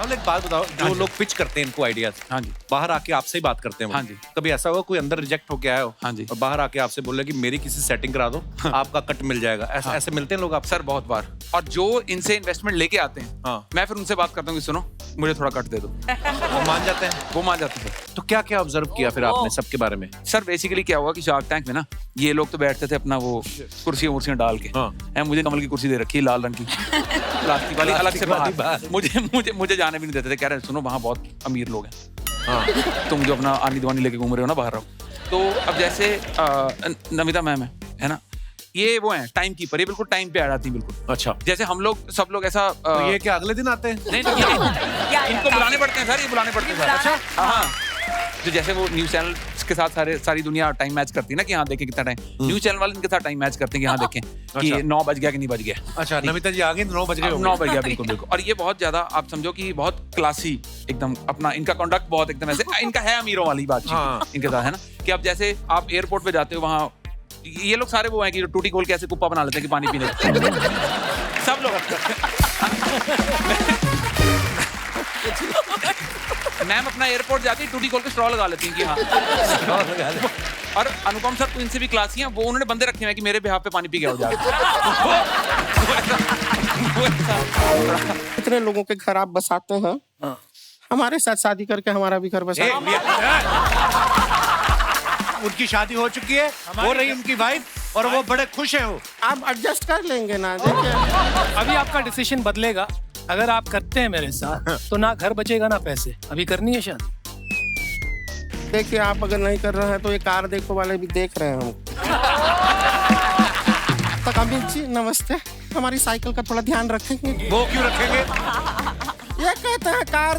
राहुल एक बात बताओ, जो लोग पिच करते हैं इनको आइडियाज, हाँ जी, बाहर आके आपसे ही बात करते हैं वो। हाँ जी। कभी ऐसा हुआ कोई अंदर रिजेक्ट होके आया हो हाँ जी। और बाहर आके आपसे बोले कि मेरी किसी सेटिंग करा दो, आपका कट मिल जाएगा, ऐसे ऐसे मिलते हैं लोग आप? सर बहुत बार। और जो इनसे इन्वेस्टमेंट लेके आते हैं, हाँ। मैं फिर उनसे बात करता हूँ कि सुनो मुझे थोड़ा कट दे दो, वो मान जाते हैं? वो मान जाते हैं। तो क्या क्या ऑब्जर्व किया फिर आपने सबके बारे में? सर बेसिकली क्या हुआ कि शार्क टैंक में ना ये लोग तो बैठते थे अपना वो कुर्सियां डाल के, हाँ। मुझे कमल की कुर्सी दे रखी है लाल रंग की प्लास्टिक वाली, अलग से बाहर। मुझे जाने भी नहीं देते थे, कह रहे सुनो वहाँ बहुत अमीर लोग हैं, हाँ। तुम जो अपना आनी दीवानी लेके घूम रहे हो ना बाहर रहो। तो अब जैसे नमिता मैम है ना, ये वो है टाइम कीपर, ये बिल्कुल टाइम पे आ जाती है बिल्कुल। अच्छा, जैसे हम लोग सब लोग ऐसा तो ये क्या अगले दिन आते हैं? नहीं इनको बुलाने पड़ते हैं सर, ये बुलाने पड़ते हैं। अच्छा हाँ, तो जैसे वो न्यूज चैनल के साथ सारी दुनिया टाइम मैच करती है ना कि हाँ देखें कितना टाइम, न्यूज चैनल वाले इनके साथ टाइम मैच करते हैं कि हाँ देखें कि 9 बज गया कि नहीं बज गया। अच्छा, नमिता जी आ गई, 9 बज गए? 9 बज गया, बिल्कुल बिल्कुल। और ये बहुत ज्यादा आप समझो कि बहुत क्लासी एकदम, अपना इनका कॉन्डक्ट बहुत एकदम ऐसे, इनका है अमीरों वाली बात इनके साथ है ना, कि अब जैसे आप एयरपोर्ट पे जाते हो वहाँ ये लोग सारे वो हैं कि टूटी खोल के ऐसे कुप्पा बना लेते हैं कि पानी पीने सब लोग। मैम अपना एयरपोर्ट जाती है, टूटी खोल के स्ट्रॉ लगा लेती हैं कि हाँ। और अनुपम सर तो इनसे भी क्लासी हैं, वो उन्होंने बंदे रखे हैं कि मेरे बिहाफ पे पानी पी गया हो जाए। इतने लोगों के घर आप बसाते हैं, हमारे साथ शादी करके हमारा भी घर बसा। उनकी शादी हो चुकी है, हो रही उनकी वाइफ, और वो बड़े खुश हैं। वो आप एडजस्ट कर लेंगे ना, देखिए। अभी आपका डिसीजन बदलेगा, अगर आप करते हैं मेरे साथ तो ना घर बचेगा ना पैसे। अभी करनी है शादी। देखिए आप अगर नहीं कर रहे हैं तो ये कार देखो वाले भी देख रहे हैं हम। तो अमित जी नमस्ते, हमारी साइकिल का थोड़ा ध्यान रखेंगे? वो क्यों रखेंगे? ये कहते हैं कार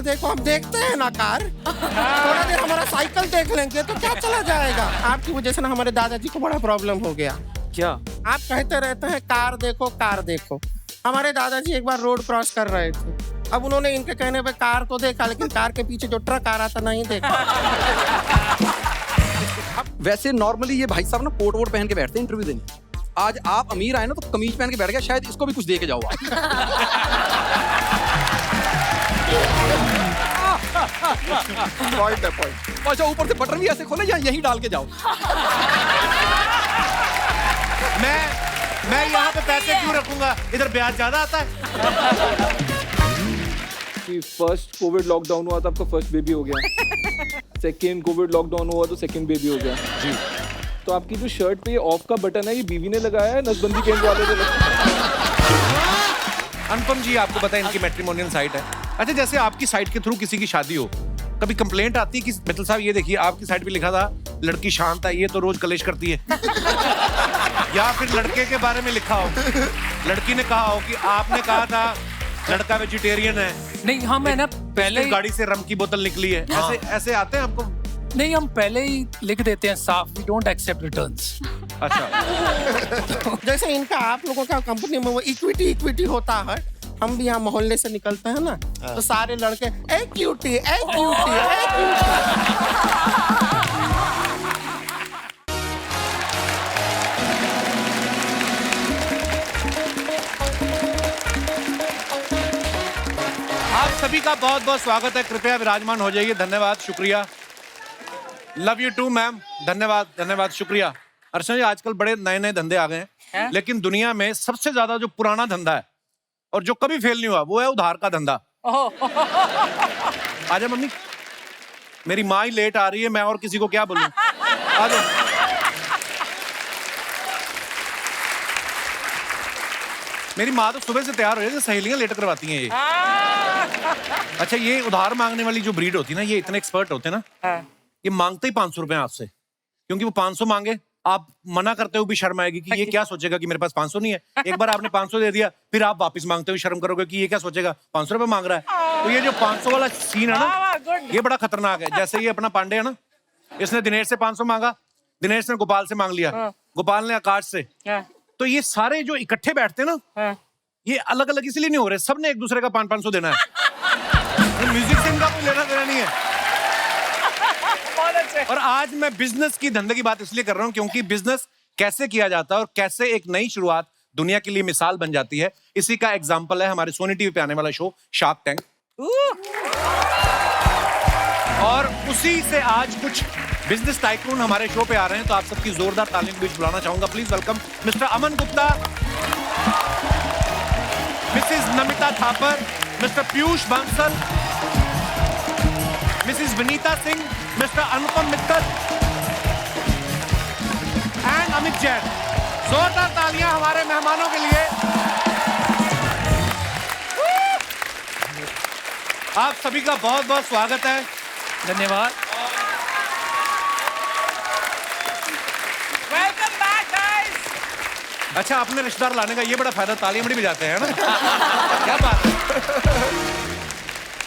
देखो, हम देखते हैं ना कार। थोड़ा देर हमारा साइकिल देख लेंगे तो क्या चला जाएगा। आपकी वजह से ना हमारे दादाजी को बड़ा प्रॉब्लम हो गया। क्या? आप कहते रहते हैं कार देखो। हमारे दादाजी एक बार रोड क्रॉस कर रहे थे, अब उन्होंने इनके कहने पे कार तो देखा, लेकिन कार के पीछे जो ट्रक आ रहा था नहीं देखा। वैसे नॉर्मली ये भाई साहब ना कोट वोट पहन के बैठते हैं इंटरव्यू देने। आज आप अमीर आए ना तो कमीज पहन के बैठ गया, शायद इसको भी कुछ दे के जाओ आप। पॉइंट है पॉइंट। अच्छा ऊपर से बटन भी ऐसे खोले या यहीं डाल के जाओ। मैं यहाँ पे पैसे क्यों रखूंगा, इधर ब्याज ज्यादा आता है। कि फर्स्ट कोविड लॉकडाउन हुआ था, आपका फर्स्ट बेबी हो गया। सेकेंड कोविड लॉकडाउन हुआ तो सेकेंड बेबी हो गया जी। तो आपकी जो शर्ट पे ऑफ का बटन है, ये बीवी ने लगाया है, नसबंदी केंद्र वाले ने अनुपम जी आपको पता है इनकी मैट्रिमोनियल साइट है। अच्छा, जैसे आपकी साइट के थ्रू किसी की शादी हो, कभी कंप्लेंट आती है कि मित्तल साहब ये देखिए आपकी साइट पे लिखा था लड़की शांत है, ये तो रोज कलेश करती है। या फिर लड़के के बारे में लिखा हो, लड़की ने कहा हो कि आपने कहा था लड़का वेजिटेरियन है। नहीं, हम है ना पहले गाड़ी से रम की बोतल निकली है। ऐसे ऐसे आते हैं आपको? नहीं, हम पहले ही लिख देते हैं साफ, वी डोंट एक्सेप्ट रिटर्न्स। अच्छा। जैसे इनका आप लोगों का कंपनी में वो इक्विटी होता है, हम भी यहाँ मोहल्ले से निकलते हैं ना, तो सारे लड़के ए क्यूटी। आप सभी का बहुत बहुत स्वागत है, कृपया विराजमान हो जाइए। धन्यवाद, शुक्रिया। Love you too ma'am. धन्यवाद, शुक्रिया। अर्चना जी, आजकल बड़े नए नए धंधे आ गए हैं, लेकिन दुनिया में सबसे ज्यादा जो पुराना धंधा है और जो कभी फेल नहीं हुआ, वो है उधार का धंधा। आजा मम्मी, मेरी माँ ही लेट आ रही है, मैं और किसी को क्या बोलूं। आजा। मेरी माँ तो सुबह से तैयार हो जाती है, सहेलियां लेट करवाती हैं ये। अच्छा, ये उधार मांगने वाली जो ब्रीड होती है ना, ये इतने एक्सपर्ट होते हैं ना, ये मांगते ही 500 रुपए आपसे, क्योंकि वो 500 मांगे, आप मना करते हुए भी शर्म आएगी कि ये क्या सोचेगा कि मेरे पास 500 नहीं है। एक बार आपने 500 दे दिया, फिर आप वापस मांगते हुए शर्म करोगे कि ये क्या सोचेगा, 500 रुपए मांग रहा है। तो ये जो 500 वाला सीन है ना, ये बड़ा खतरनाक है। जैसे ये अपना पांडे है ना, इसने दिनेश से 500 मांगा, दिनेश ने गोपाल से मांग लिया, गोपाल ने आकाश से। तो ये सारे जो इकट्ठे बैठते हैं ना, ये अलग अलग इसलिए नहीं हो रहे, सबने एक दूसरे का 500 देना है। म्यूजिक से इनका कोई लेना देना नहीं है। और आज मैं बिजनेस की धंधे की बात इसलिए कर रहा हूं क्योंकि बिजनेस कैसे किया जाता है और कैसे एक नई शुरुआत दुनिया के लिए मिसाल बन जाती है, इसी का एग्जांपल है हमारे सोनी टीवी पे आने वाला शो शार्क टैंक। और उसी से आज कुछ बिजनेस टाइकून हमारे शो पे आ रहे हैं, तो आप सबकी जोरदार तालियों के बीच बुलाना चाहूंगा। Please welcome mister Aman Gupta, Mrs Namita Thapar, mister Piyush Bansal, Mrs Vinita Singh, mister Anupam Mittal and Amit Jain. जोरदार तालियां हमारे मेहमानों के लिए। आप सभी का बहुत बहुत स्वागत है। धन्यवाद। Welcome back guys. अच्छा, अपने रिश्तेदार लाने का ये बड़ा फायदा, तालियां बड़ी बजाते हैं ना। क्या बात है।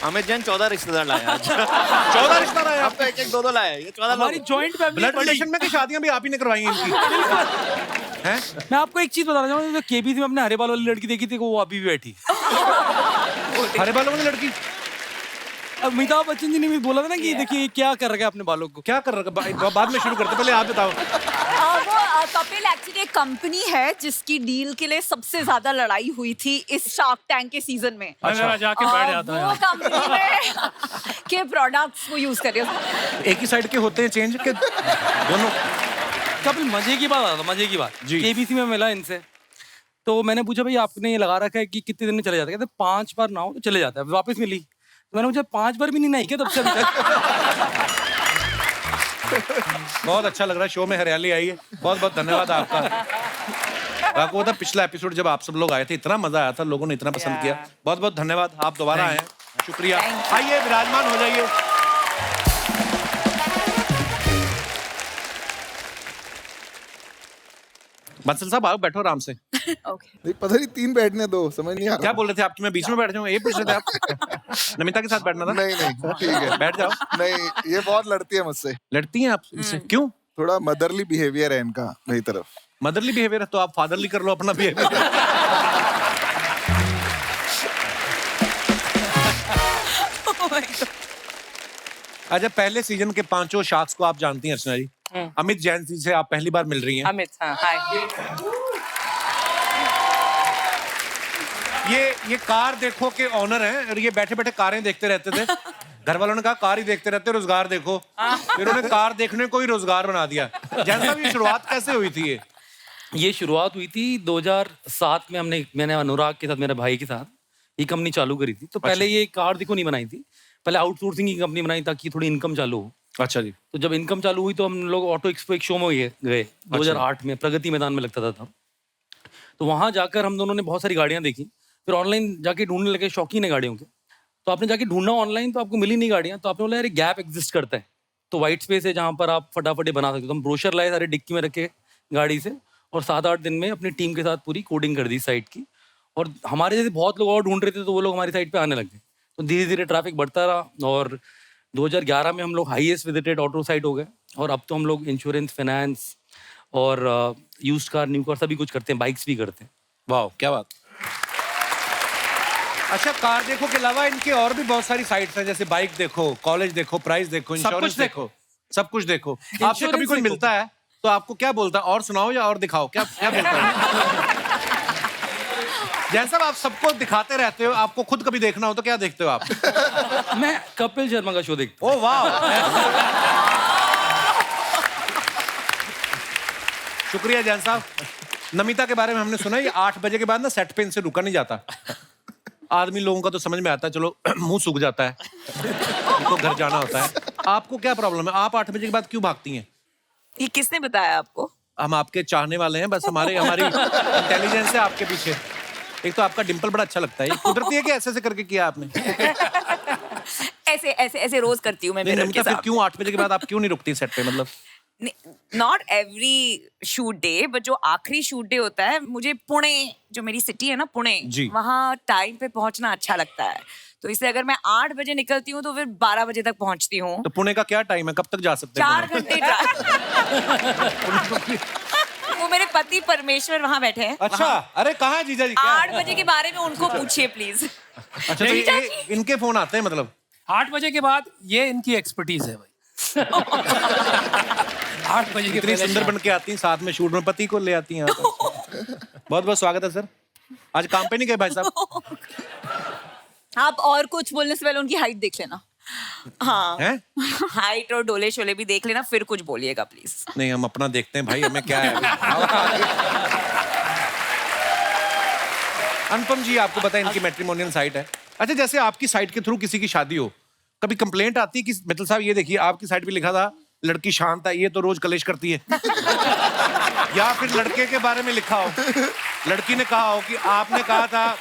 अमित जैन 14 रिश्तेदार लाए आज। 14 रिश्तेदार आए अब आप। तो एक 2 लाए, ये 14 हमारी जॉइंट फैमिली ब्लड रिलेशन में की शादियां भी आप ही ने करवाई हैं इनकी। हैं? मैं आपको एक चीज बताना चाहूंगा, केबीसी में अपने हरे बाल वाली लड़की देखी थी, वो अभी भी बैठी। हरे बालों वाली लड़की अमिताभ बच्चन जी ने भी बोला था ना कि देखिए क्या कर रखा है अपने बालों को। क्या कर रहा है? बाद में शुरू करते, पहले आप बताओ। वो कपिल एक्चुअली एक कंपनी है जिसकी डील के लिए सबसे ज्यादा लड़ाई हुई थी इस शार्क टैंक के सीजन में। अच्छा, जाके बैठ जाता वो है। कंपनी में के प्रोडक्ट्स वो यूज कर रहे हो। एक ही साइड के होते हैं चेंज के दोनों। कपिल मजे की बात आता, मजे की बात। जी। केबीसी में मिला इनसे, तो मैंने पूछा भाई आपने ये लगा रखा है कि कितने दिन में चले जाता है? कहते 5 बार नहाओ तो चले जाता है। वापस मिली तो मैंने पूछा 5 बार भी नहीं नहाई क्या तब से अभी तक? बहुत अच्छा लग रहा है, शो में हरियाली आई है। बहुत बहुत धन्यवाद आपका। आपको पता पिछला एपिसोड जब आप सब लोग आए थे, इतना मजा आया था, लोगों ने इतना पसंद किया। बहुत बहुत धन्यवाद, आप दोबारा आए हैं, शुक्रिया। आइए विराजमान हो जाइए। बंसल साहब आओ, बैठो आराम से। नहीं पता नहीं 3 बैठने दो, समझ नहीं आ क्या रहा। बोल रहे थे आप कि मैं बीच में बैठ जाऊं? ये पूछ रहे थे आप? नमिता के साथ बैठना था? नहीं नहीं ठीक है, बैठ जाओ। नहीं ये बहुत लड़ती है मुझसे, लड़ती हैं आप इससे? क्यों? थोड़ा मदरली बिहेवियर है इनका मेरी तरफ। मदरली बिहेवियर है तो आप फादरली कर लो अपना बिहेवियर। अच्छा, पहले सीजन के 5 शार्क्स को आप जानती हैं अर्चना जी। अमित जैन जी से आप पहली बार मिल रही हैं। अमित, हाय। ये कार देखो के ऑनर हैं और ये बैठे बैठे कारें देखते रहते थे। घर वालों ने कहा कार ही देखते रहते, रोजगार देखो। फिर उन्होंने कार देखने को ही रोजगार बना दिया। जैन साहब, ये शुरुआत कैसे हुई थी? ये शुरुआत हुई थी 2007 में। मैंने अनुराग के साथ, मेरे भाई के साथ ये कंपनी चालू करी थी। तो पहले ये कार देखो नहीं बनाई थी, पहले आउटसोर्सिंग की कंपनी बनाई ताकि थोड़ी इनकम चालू हो। अच्छा जी। तो जब इनकम चालू हुई तो हम लोग ऑटो एक्सपो एक शो में गए 2008 में, प्रगति मैदान में लगता था तब। तो वहां जाकर हम दोनों ने बहुत सारी गाड़ियां देखी, फिर ऑनलाइन जाके ढूंढने लगे, शौकीन है गाड़ियों के। तो आपने जाके ढूंढना ऑनलाइन, तो आपको मिली नहीं गाड़ियां, तो आपने बोला यार गैप एग्जिस्ट करता है, तो वाइट स्पेस है जहाँ पर आप फटाफट बना सकते हो। तो हम ब्रोशर लाए सारे डिक्की में रखे गाड़ी से, और 7-8 दिन में अपनी टीम के साथ पूरी कोडिंग कर दी साइट की। और हमारे जैसे बहुत लोग और ढूंढ रहे थे, तो वो लोग हमारी साइट पे आने लगे। तो धीरे धीरे ट्रैफिक बढ़ता रहा और 2011 में हम लोग हाईएस्ट विजिटेड ऑटो साइट हो गए। और अब तो हम लोग इंश्योरेंस, फाइनेंस और यूज्ड कार, न्यू कार सभी कुछ करते हैं, बाइक्स भी करते हैं। वाह, क्या बात। अच्छा, कार देखो के अलावा इनके और भी बहुत सारी साइट्स हैं, जैसे बाइक देखो, कॉलेज देखो, प्राइस देखो, इंश्योरेंस देखो, सब कुछ देखो। आपसे कभी कोई मिलता है तो आपको क्या बोलता है? और सुनाओ या और दिखाओ? क्या क्या बोलता है? जैसा आप सबको दिखाते रहते हो, आपको खुद कभी देखना हो तो क्या देखते हो आप? मैं कपिल शर्मा का शो देखता ओ वाह, शुक्रिया जैन साहब। नमिता के बारे में हमने सुना, ये 8 बजे के बाद ना सेट पे इनसे रुका नहीं जाता। आदमी लोगों का तो समझ में आता है, चलो मुंह सूख जाता है, उनको घर जाना होता है। आपको क्या प्रॉब्लम है? आप 8 बजे के बाद क्यों भागती हैं? ये किसने बताया आपको? हम आपके चाहने वाले हैं, बस हमारी इंटेलिजेंस है आपके पीछे। एक तो आपका डिंपल बड़ा अच्छा लगता है, ये कुदरती है कि ऐसे करके किया आपने? ऐसे ऐसे ऐसे रोज करती हूँ मैं नहीं, मिरर नमिता, के फिर साथ। क्यों 8 बजे के बाद आप क्यों नहीं रुकती सेट पे? मतलब not every shoot day, but जो आखिरी शूट डे होता है, मुझे पुणे, जो मेरी सिटी है ना पुणे, वहाँ टाइम पे पहुंचना अच्छा लगता है। तो इसलिए अगर मैं 8 बजे निकलती हूँ तो फिर 12 बजे तक पहुंचती हूँ। तो पुणे का क्या टाइम है? कब तक जा सकते हैं? 4 घंटे वो मेरे पति परमेश्वर वहाँ बैठे हैं। अच्छा, अरे कहाँ है जीजा जी? 8 बजे के बारे में उनको पूछिए प्लीज। अच्छा, तो इनके फोन आते हैं मतलब 8 बजे के बाद? ये इनकी एक्सपर्टीज है भाई। 8 बजे के इतनी सुंदर बन के आती हैं, साथ में शूट में पति को ले आती हैं। बहुत बहुत स्वागत है सर। आज काम पे नहीं गए भाई साहब? आप और कुछ बोलने से पहले उनकी हाइट देख लेना। हाँ हैं? हाइट और डोले शोले भी देख लेना, फिर कुछ बोलिएगा प्लीज। नहीं, हम अपना देखते हैं भाई, हमें क्या है अभी। अनुपम जी, आपको पता है इनकी मैट्रिमोनियल साइट है। अच्छा, जैसे आपकी साइट के थ्रू किसी की शादी हो, कभी कंप्लेंट आती है कि मित्तल साहब ये देखिए आपकी साइट पे लिखा था लड़की शांत है, ये तो रोज कलेश करती है। या फिर लड़के के बारे में लिखा हो, लड़की ने कहा हो कि आपने कहा था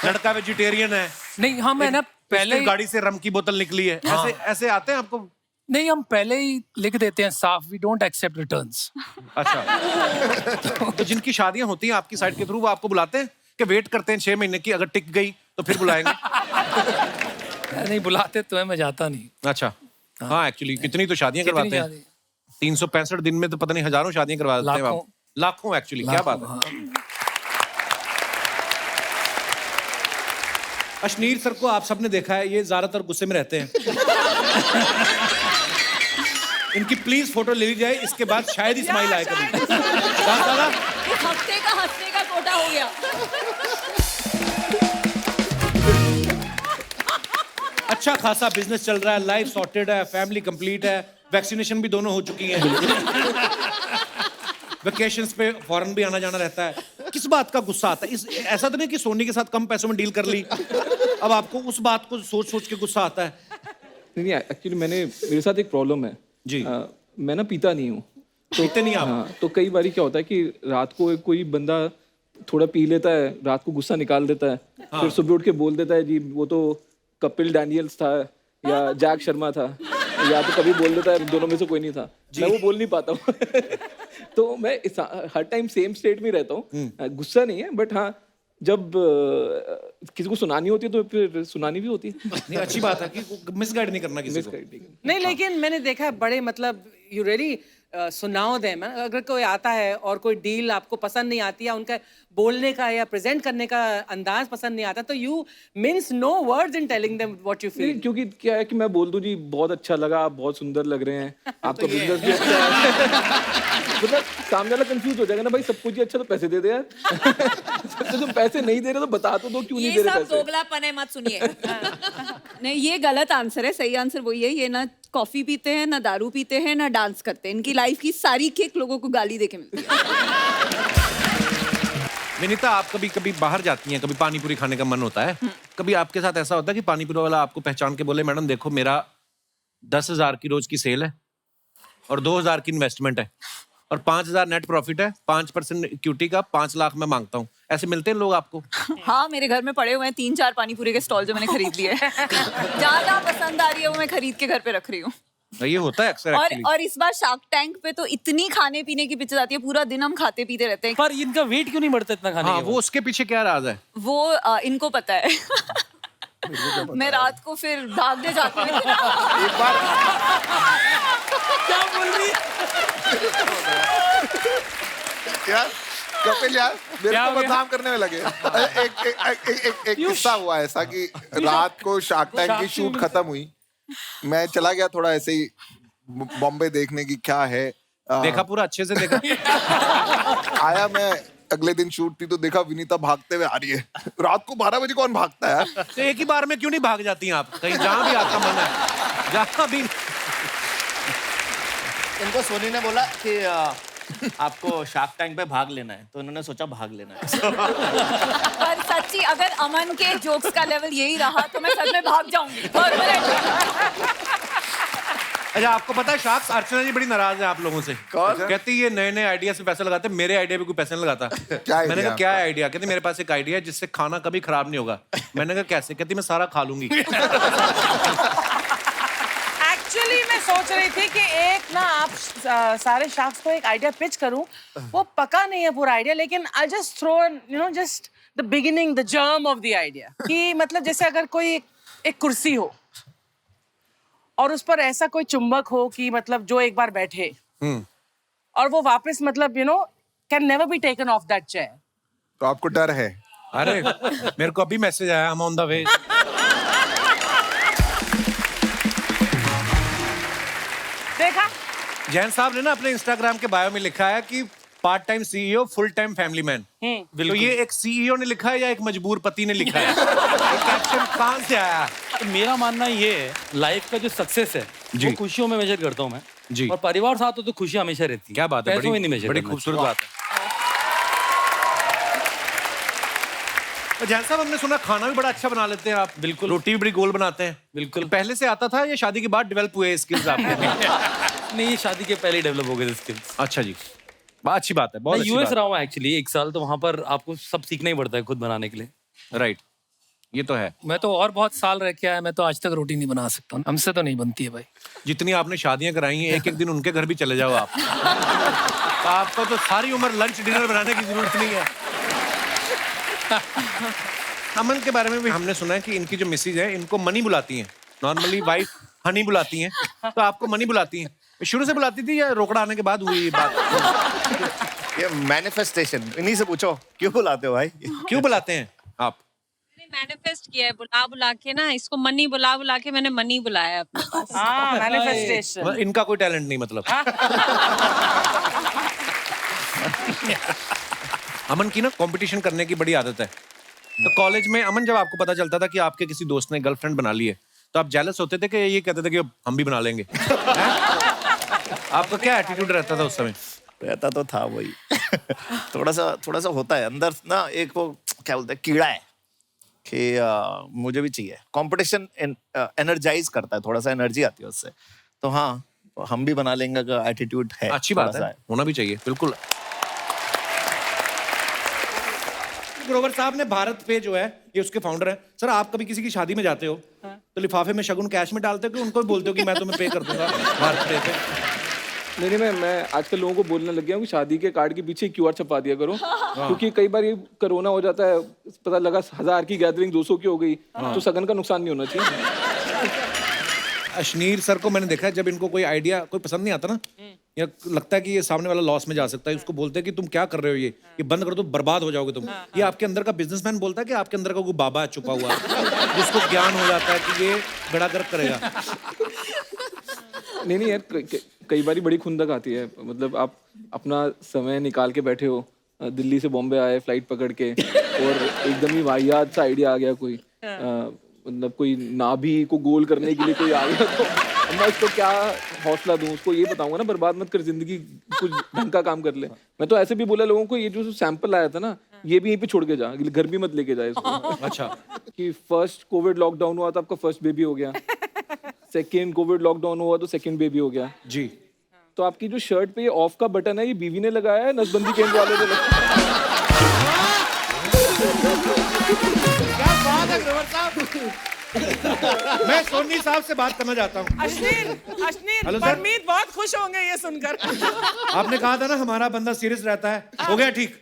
लड़का वेजिटेरियन है, नहीं, हम है ना पहले पहले गाड़ी से रम की बोतल निकली है, ऐसे ऐसे आते हैं आपको? नहीं, हम पहले ही लिख देते हैं साफ, वी डोंट एक्सेप्ट रिटर्न्स। अच्छा। तो जिनकी शादियां होती हैं आपकी साइट के थ्रू, वो आपको बुलाते हैं कि वेट करते हैं 6 महीने की, अगर टिक गई तो फिर बुलाएंगे? नहीं बुलाते तो है, मैं जाता नहीं। अच्छा। हाँ, एक्चुअली कितनी तो शादियां करवाते हैं, 365 दिन में तो पता नहीं हजारों शादियां करवा देते हैं आप। लाखों एक्चुअली, क्या बात है। अशनीर सर को आप सबने देखा है, ये ज्यादातर गुस्से में रहते हैं। इनकी प्लीज फोटो ले ली जाए, इसके बाद शायद ही स्माइल आए कभी। हफ्ते का हंसने का कोटा हो गया। अच्छा खासा बिजनेस चल रहा है, लाइफ सॉर्टेड है, फैमिली कंप्लीट है, वैक्सीनेशन भी दोनों हो चुकी हैं। वेकेशंस पे फॉरेन भी आना जाना रहता है। किस बात का गुस्सा आता है? ऐसा तो नहीं कि सोनी के साथ कम पैसों में डील कर ली, अब आपको उस बात को सोच सोच के गुस्सा आता है? नहीं, एक्चुअली मेरे साथ एक प्रॉब्लम है जी। मैं ना पीता नहीं हूँ, तो पीते नहीं आप? हाँ, तो कई बार क्या होता है कि रात को कोई बंदा थोड़ा पी लेता है, रात को गुस्सा निकाल देता है, फिर सुबह उठ के बोल देता है जी वो तो कपिल डैनियल्स था या जैक शर्मा था, या तो कभी बोल देता है दोनों में से कोई नहीं था। मैं वो बोल नहीं पाता हूँ। तो मैं हर टाइम सेम स्टेट में रहता हूँ, गुस्सा नहीं है, बट हाँ जब किसी को सुनानी होती है तो फिर सुनानी भी होती है। नहीं, अच्छी बात है कि मिसगाइड नहीं करना किसी को। नहीं, लेकिन मैंने देखा है बड़े मतलब यू रियली सुनाओ देम। अगर कोई आता है और कोई डील आपको पसंद नहीं आती है, उनका बोलने का या प्रेजेंट करने का अंदाज पसंद नहीं आता, तो you means no words in telling them what you feel. क्योंकि क्या है कि मैं बोल दूं जी बहुत अच्छा लगा, आप बहुत सुंदर लग रहे हैं, आपका बिजनेस भी अच्छा है। मतलब सामने वाला कंफ्यूज हो जाएगा ना, भाई सब कुछ ही अच्छा तो पैसे दे दे यार। तो तुम पैसे नहीं दे रहे तो बता तो दो क्यों नहीं दे रहे पैसे। ये सब दोगलापन है, मत सुनिए। नहीं, ये गलत आंसर है। सही आंसर वही है, ये ना कॉफी पीते हैं, ना दारू पीते हैं, ना डांस करते हैं। इनकी लाइफ की सारी किक लोगों को गाली देके मिलती है। विनीता, आप कभी कभी बाहर जाती हैं, कभी पानी पूरी खाने का मन होता है, कभी आपके साथ ऐसा होता है कि पानी पूरी वाला आपको पहचान के बोले मैडम देखो मेरा 10,000 की रोज की सेल है और 2,000 की इन्वेस्टमेंट है और 5,000 नेट प्रॉफिट है, 5% इक्विटी का 5 लाख मैं मांगता हूँ, ऐसे मिलते हैं लोग आपको? हाँ, मेरे घर में पड़े हुए हैं 3-4 पानी पूरी के स्टॉल जो मैंने खरीद लिए हैं। ज्यादा पसंद आ रही है वो मैं खरीद के घर पे रख रही हूँ। ये होता है अक्सर एक्चुअली। और इस बार शार्क टैंक पे तो इतनी खाने पीने की पिक्चर आती है, पूरा दिन हम खाते पीते रहते हैं। पर इनका वेट क्यों नहीं बढ़ता इतना खाने हाँ, के वो उसके पीछे क्या राज है? वो इनको पता है। मैं रात को फिर भागने जाती हूँ। एक बार क्या बोल रही है? यार कपिल यार मेरे क्या को हो गया? बदनाम करने में लगे। एक किस्सा हुआ ऐसा कि रात को शार्क टैंक की शूट खत्म हुई, मैं चला गया थोड़ा ऐसे ही बॉम्बे देखने की क्या है। देखा पूरा अच्छे से देखा? आया मैं, अगले दिन शूट थी तो देखा विनीता भागते हुए आ रही है। रात को 12 बजे कौन भागता है यार? तो एक ही बार में क्यों नहीं भाग जाती हैं आप कहीं, जहां भी आपका मन है, जहां भी? इनको सोनी ने बोला कि आपको शार्क टैंक पे भाग लेना है, तो उन्होंने सोचा भाग लेना है। पर सच्ची अगर अमन के जोक्स का लेवल यही रहा तो मैं सच में भाग जाऊंगी। अच्छा, आपको पता है शार्क्स अर्चना जी बड़ी नाराज है आप लोगों से। कहती ये नए नए आइडिया से पैसा लगाते हैं, मेरे आइडिया पे कोई पैसा नहीं लगाता। मैंने कहा क्या आइडिया? कहती मेरे पास एक आइडिया है जिससे खाना कभी खराब नहीं होगा। मैंने कहा कैसे? कहती मैं सारा खा लूंगी। एक्चुअली मैं सोच रही थी कि एक ना आप सारे शार्क्स को एक आइडिया पिच करूं, वो पका नहीं है पूरा आइडिया, लेकिन I just throw you know just the beginning, the germ of the idea. कि मतलब जैसे अगर कोई एक कुर्सी हो और उस पर ऐसा कोई चुंबक हो कि मतलब जो एक बार बैठे और वो वापस मतलब you know can never be taken of that chair. तो आपको डर है? अरे मेरे को अभी मैसेज आया, हम ऑन द वे। देखा जैन साहब ने ना अपने इंस्टाग्राम के बायो में लिखा है कि part time CEO, full time family man. तो ये एक सीईओ ने लिखा है या एक मजबूर पति ने लिखा है? ये कैप्शन कहां से आया? तो मेरा मानना ये है, लाइफ का जो सक्सेस है वो खुशियों में मेजर करता हूँ मैं जी। और परिवार साथ हो तो खुशियां हमेशा रहती है। क्या बात है, पैसों में नहीं मेजर बड़ी करना खूबसूरत बात है। तो जैसा हमने सुना खाना भी बड़ा अच्छा बना लेते हैं आप। बिल्कुल। रोटी भी बड़ी गोल बनाते हैं। बिल्कुल। पहले से आता था या शादी के बाद डेवलप हुए स्किल्स आपके? नहीं, ये शादी के पहले डेवलप हो गए स्किल्स। अच्छा जी, बहुत अच्छी बात है। बहुत मैं अच्छी यूएस बात रहा हूँ एक्चुअली 1 साल, तो वहाँ पर आपको सब सीखना ही पड़ता है खुद बनाने के लिए। राइट, ये तो है। मैं तो और बहुत साल रह के आया, मैं तो आज तक रोटी नहीं बना सकता, हमसे तो नहीं बनती है भाई। जितनी आपने शादियां कराई हैं, एक एक दिन उनके घर भी चले जाओ आप। तो आपको तो सारी उम्र लंच डिनर बनाने की जरूरत नहीं है। अमन के बारे में भी हमने सुना है कि इनकी जो मिसेज है इनको मनी बुलाती हैं। नॉर्मली वाइफ हनी बुलाती हैं, तो आपको मनी बुलाती हैं। शुरू से बुलाती थी या रोकड़ा आने के बाद हुई ये बात? ये मैनिफेस्टेशन, इन्हीं से पूछो क्यों बुलाते हो भाई? क्यों बुलाते हैं आप? मैनिफेस्ट किया है, बुला बुला के ना, इसको मनी बुला बुला के मैंने मनी बुलाया अपने पास। मैनिफेस्टेशन। इनका कोई टैलेंट नहीं मतलब। अमन की ना कंपटीशन करने की बड़ी आदत है। तो कॉलेज में अमन, जब आपको पता चलता था कि आपके किसी दोस्त ने गर्लफ्रेंड बना ली है, तो आप जेलस होते थे कि ये कहते थे कि हम भी बना लेंगे? आपका क्या एटीट्यूड रहता था उस समय? रहता तो था वही। थोड़ा सा होता है अंदर ना, एक वो क्या बोलते हैं, कीड़ा है कि मुझे भी चाहिए। कंपटीशन एनर्जाइज करता है, थोड़ा सा एनर्जी आती है उससे। तो हाँ, हम भी बना लेंगे का एटीट्यूड है। अच्छी बात है, होना भी चाहिए, बिल्कुल। ग्रोवर साहब ने भारत पे जो है, ये उसके फाउंडर हैं। सर, आप कभी किसी की शादी में जाते हो तो लिफाफे में शगुन कैश में डालते हो कि उनको भी बोलते हो कि मैं तुम्हें पे कर दूंगा भारत पे? नहीं, मैं आजकल लोगों को बोलने लग गया हूँ कि शादी के कार्ड के पीछे QR छपा दिया करो। क्योंकि कई बार ये कोरोना हो जाता है, पता लगा 1000 की गैदरिंग 200 की हो गई, तो सगन का नुकसान नहीं होना चाहिए। अशनीर सर को मैंने देखा है, जब इनको कोई आइडिया कोई पसंद नहीं आता ना, या लगता है कि ये सामने वाला लॉस में जा सकता है, उसको बोलते हैं कि तुम क्या कर रहे हो, ये बंद कर दो, बर्बाद हो जाओगे तुम। ये आपके अंदर का बिजनेसमैन बोलता है कि आपके अंदर का कोई बाबा है छुपा हुआ, जिसको ज्ञान हो जाता है कि ये गड़ा गर्क करेगा? नहीं यार, कई बार बड़ी खुंदक आती है। मतलब आप अपना समय निकाल के बैठे हो, दिल्ली से बॉम्बे आए फ्लाइट पकड़ के, और एकदम ही वाहियात सा आइडिया आ गया कोई, मतलब कोई नाभि को गोल करने के लिए कोई आ गया, तो मैं उसको क्या हौसला दूं? उसको ये बताऊंगा ना, बर्बाद मत कर जिंदगी, कुछ ढंग का काम कर ले। मैं तो ऐसे भी बोला लोगों को, ये जो सैंपल आया था ना, ये भी यहीं पे छोड़ के जा, घर भी मत लेके जाए इसको। अच्छा, कि फर्स्ट कोविड लॉकडाउन हुआ तो आपका फर्स्ट बेबी हो गया, सेकेंड कोविड लॉकडाउन हुआ तो सेकेंड बेबी हो गया जी। तो आपकी जो शर्ट पे ये ऑफ का बटन है, ये बीवी ने लगाया है, नसबंदी केंद्र वाले ने लगाया? क्या बात है ग्रोवर साहब। मैं सोनी साहब से बात करना चाहता हूँ। अश्नीर, परमीत बहुत खुश होंगे ये सुनकर। आपने कहा था ना हमारा बंदा सीरियस रहता है, हो गया ठीक।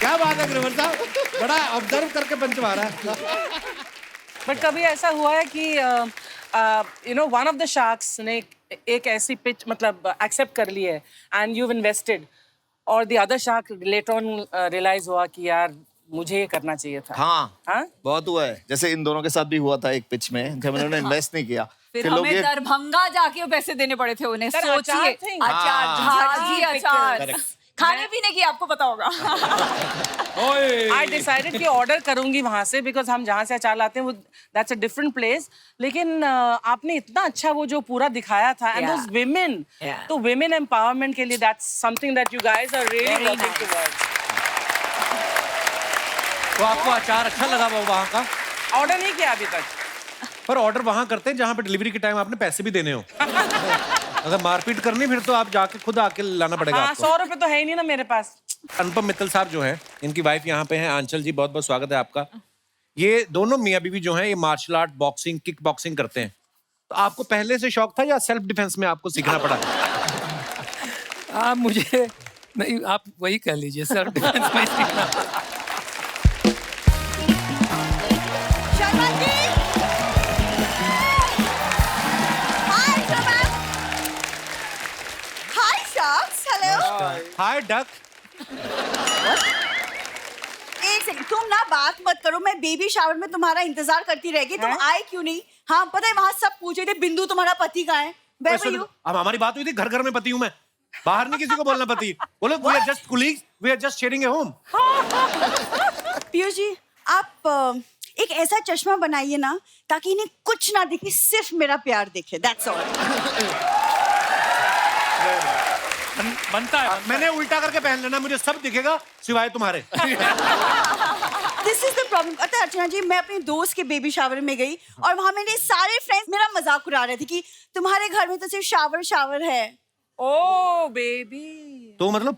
क्या बात है ग्रोवर साहब, बड़ा ऑब्जर्व करके पंच मारा है। बट कभी ऐसा हुआ है कि you know one of the sharks ने एक ऐसी पिच मतलब एक्सेप्ट कर ली है एंड यू इन्वेस्टेड, और the other shark later on realize हुआ कि यार मुझे ये करना चाहिए था? हाँ, बहुत हुआ है। जैसे इन दोनों के साथ भी हुआ था एक पिच में, जब इन्होंने इन्वेस्ट नहीं किया, फिर हमें दरभंगा जाके वो पैसे देने पड़े थे उन्हें। सोचिए, अचार खाने पीने की, आपको पता होगा। I decided कि ऑर्डर करूंगी वहां से, बिकॉज हम जहाँ से अचार लाते हैं वो दैट्स अ डिफरेंट प्लेस। लेकिन आपने इतना अच्छा वो जो पूरा दिखाया था, एंड दोस विमेन, तो विमेन एम्पावरमेंट के लिए that's something that you guys are really working towards. तो आपको अचार अच्छा लगा वहाँ का? ऑर्डर नहीं किया अभी तक, पर ऑर्डर वहाँ करते हैं जहाँ पे डिलीवरी के टाइम आपने पैसे भी देने हो। अगर मारपीट करनी फिर तो आप जाके खुद आके लाना पड़ेगा आपको। 100 रुपए तो है ही नहीं ना मेरे पास। अनुपम मित्तल साहब जो हैं, इनकी वाइफ यहाँ पे हैं, आंचल जी, बहुत बहुत स्वागत है आपका। ये दोनों मियाँ बीवी जो हैं, ये martial art, boxing, kick boxing करते हैं। तो आपको पहले से शौक था या सेल्फ डिफेंस में आपको सीखना पड़ा? आप मुझे नहीं, आप वही कह लीजिए, सेल्फ डिफेंस में सीखना। हाय डक। एक सेकंड, तुम ना बात मत करो, मैं बेबी शावर में तुम्हारा इंतजार करती रहेगी, तुम आए क्यों नहीं? हाँ पता है, वहाँ सब पूछे थे बिंदु तुम्हारा पति कहाँ है, Where were you? अब हमारी बात हुई थी, घर घर में पति हूँ मैं, बाहर नहीं किसी को बोलना पति। बोलो we are just colleagues, we are just sharing a home। Piyush ji, आप एक ऐसा चश्मा बनाइए ना ताकि इन्हें कुछ ना दिखे, सिर्फ मेरा प्यार दिखे। That's all। बनता है। मैंने उल्टा करके पहन लेना, मुझे सब दिखेगा सिवाय तुम्हारे। This is the problem। पता है अर्चना जी, मैं अपने दोस्त के बेबी शावर में गई और वहां मेरे सारे फ्रेंड्स मेरा मजाक उड़ा रहे थे कि तुम्हारे घर में तो सिर्फ शावर है। ओ बेबी। तो मतलब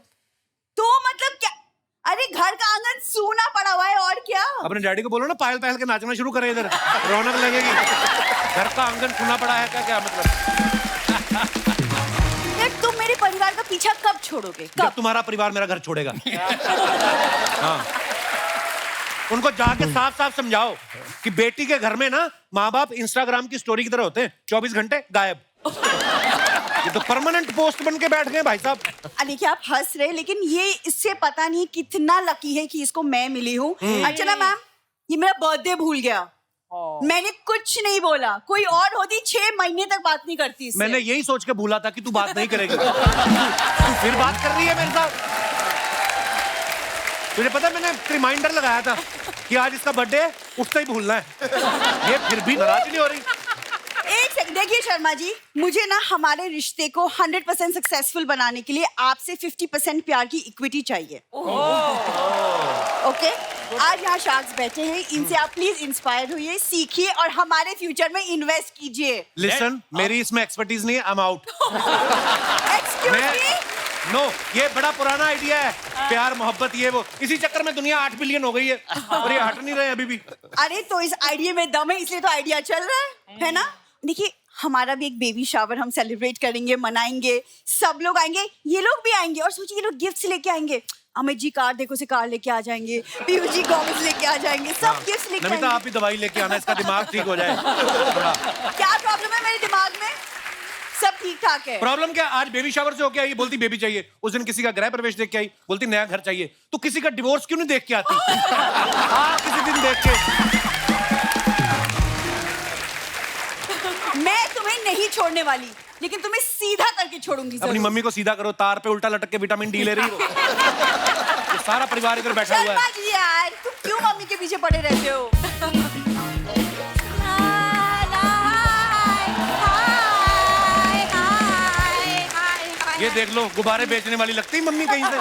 क्या? अरे घर का आंगन सूना पड़ा हुआ है और क्या। अपने डैडी को बोलो ना पायल पहल के नाचना शुरू करे, इधर रौनक लगेगी। घर का आंगन सूना पड़ा है का क्या मतलब? यार तुम मेरे परिवार का पीछा कब छोड़ोगे? जब तुम्हारा परिवार मेरा घर छोड़ेगा। हाँ, उनको जाके साफ साफ समझाओ कि बेटी के घर में ना माँ बाप इंस्टाग्राम की स्टोरी की तरह होते हैं, 24 घंटे गायब। ये तो परमानेंट पोस्ट बन के बैठ गए भाई साहब। देखिए आप हंस रहे, लेकिन ये इससे पता नहीं कितना लकी है कि इसको मैं मिली हूँ। अर्चना मैम, ये मेरा बर्थडे भूल गया। मैंने कुछ नहीं बोला, कोई और होती 6 महीने तक बात नहीं करती इससे। मैंने यही सोच के भूला था कि तू बात नहीं करेगी। तू फिर बात कर रही है मेरे साथ। तुझे पता है मैंने रिमाइंडर लगाया था कि आज इसका बर्थडे है, उठते ही भूलना है। ये फिर भी नाराज नहीं हो रही। एक सेकंड, देखिए शर्मा जी, मुझे ना हमारे रिश्ते को 100% सक्सेसफुल बनाने के लिए आपसे 50% प्यार की इक्विटी चाहिए। ओके? आज यहाँ शार्क्स बैठे हैं, इनसे आप प्लीज इंस्पायर होइए, सीखिए और हमारे फ्यूचर में इन्वेस्ट कीजिए। लिसन, मेरी इसमें एक्सपर्टीज नहीं है, I am out. Excuse me? No, ये बड़ा पुराना आइडिया है, प्यार मोहब्बत ये वो, इसी चक्कर में दुनिया 8 बिलियन हो गई है और ये हट नहीं रहे अभी भी। अरे तो इस आइडिया में दम है, इसलिए तो आइडिया चल रहा है ना? देखिए हमारा भी एक बेबी शावर हम सेलिब्रेट करेंगे, मनाएंगे, सब लोग आएंगे, ये लोग भी आएंगे और सोचिए ये लोग गिफ्ट्स लेके आएंगे। अमित जी कार देखो से कार लेके आ जाएंगे, पीयूष जी गॉगल्स लेके आ जाएंगे, सब गिफ्ट्स लेके नमिता आप भी दवाई लेके आना, इसका दिमाग ठीक हो जाए। क्या प्रॉब्लम है मेरे दिमाग में? सब ठीक ठाक है। प्रॉब्लम क्या? आज बेबी शावर से होके आई, बोलती बेबी चाहिए। उस दिन किसी का गृह प्रवेश देख के आई, बोलती नया घर चाहिए। तो किसी का डिवोर्स क्यों नहीं देख के आती? किसी दिन देख के। मैं तुम्हें नहीं छोड़ने वाली, लेकिन तुम्हें सीधा करके छोड़ूंगी। अपनी मम्मी को सीधा करो, तार पे उल्टा लटक के विटामिन डी ले रही हो। ये सारा परिवार इधर बैठा हुआ है। जी यार, तुम क्यों मम्मी के पीछे पड़े रहते हो? ये देख लो, गुब्बारे बेचने वाली लगती मम्मी कहीं से।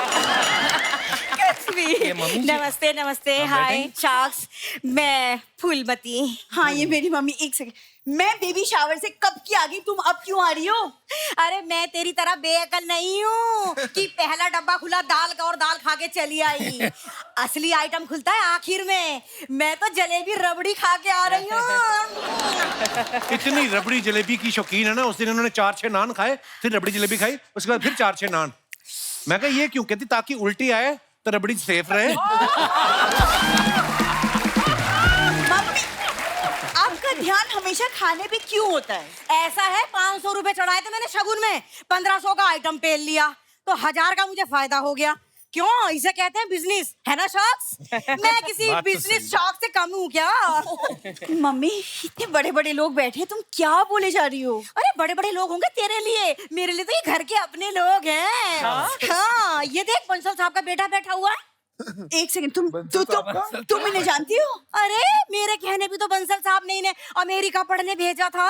नमस्ते नमस्ते, हाय शार्क्स, मैं फूलमती। हाँ ये मेरी मम्मी। एक सेकंड, मैं बेबी शावर से कब की आ गई, तुम अब क्यों आ रही हो? अरे मैं तेरी तरह बेअकल नहीं हूँ कि पहला डब्बा खुला दाल का और दाल खा के चली आई। असली आइटम खुलता है आखिर में। मैं तो जलेबी रबड़ी खा के आ रही हूँ। इतनी रबड़ी जलेबी की शौकीन है ना, उस दिन उन्होंने 4-6 नान खाए, फिर रबड़ी जलेबी खाई, उसके बाद फिर 4-6 नान। मैं कहा ये क्यों कहती? ताकि उल्टी आए तो रबड़ी सेफ रहे। आपका ध्यान हमेशा खाने पे क्यों होता है? ऐसा है, 500 रुपए चढ़ाए थे मैंने शगुन में, 1500 का आइटम पेल लिया तो 1000 का मुझे फायदा हो गया। क्यों? इसे कहते हैं बिजनेस, है ना शॉक्स? मैं किसी बिजनेस शॉक से कम हूँ क्या? मम्मी इतने बड़े बड़े लोग बैठे हैं, तुम क्या बोले जा रही हो? अरे बड़े बड़े लोग होंगे तेरे लिए, मेरे लिए तो ये घर के अपने लोग हैं। हाँ, ये देख बंसल साहब का बेटा बैठा हुआ है। एक सेकंड, तुम इन्हें जानती हो? अरे मेरे कहने भी तो बंसल साहब ने इन्हें अमेरिका पढ़ने भेजा था।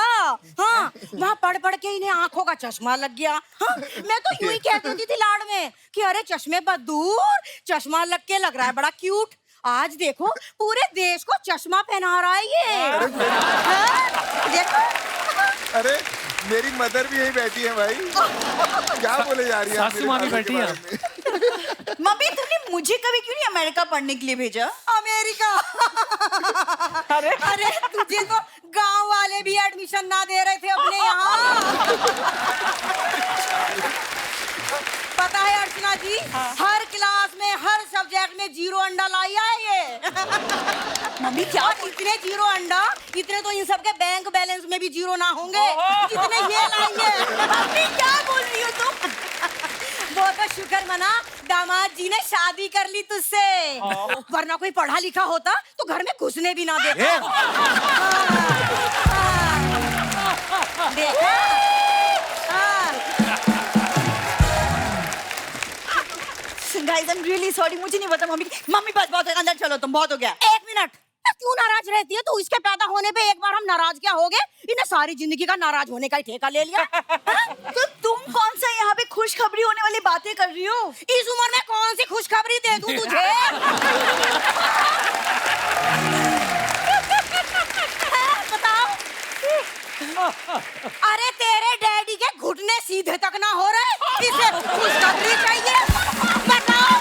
हाँ, वहाँ पढ़ पढ़ के इन्हें आंखों का चश्मा लग गया। हाँ, मैं तो यूं ही कहती होती थी लाड़ में कि अरे चश्मे पर दूर, चश्मा लग के लग रहा है बड़ा क्यूट। आज देखो पूरे देश को चश्मा पहना रहा है ये। देखो। अरे मेरी मदर भी यही बैठी है भाई। क्या बोले जा रही है? सासू माँ भी बैठी है। मम्मी तुमने मुझे कभी क्यों नहीं अमेरिका पढ़ने के लिए भेजा? अमेरिका? अरे तुझे तो गांव वाले भी एडमिशन ना दे रहे थे अपने यहाँ। पता है अर्चना जी, हर क्लास में हर सब्जेक्ट में 0 अंडा लाई है ये। मम्मी क्या? इतने 0 अंडा, इतने तो इन सब के बैंक बैलेंस में भी 0 ना होंगे जितने ये लाई है। मम्मी क्या बोल रही हो तुम? वो तो शुक्र मना दामाद जी ने शादी कर ली तुझसे, वरना कोई पढ़ा लिखा होता तो घर में घुसने भी ना देता। देखा? Guys I am really sorry, मुझे नहीं पता। मम्मी बस बहुत है, अंदर चलो तुम, बहुत हो गया। 1 मिनट, क्यों नाराज रहती है तू? इसके पैदा होने पे एक बार हम नाराज क्या हो गए? इन्हें सारी जिंदगी का नाराज होने का ही ठेका ले लिया। तो तुम कौन सा यहाँ पे खुशखबरी होने वाली बातें कर रही हो? इस उम्र में कौन सी खुशखबरी दे दूं तुझे? बताओ। अरे तेरे डैडी के घुटने सीधे तक ना हो रहे, इसे खुशखबरी चाहिए? बताओ।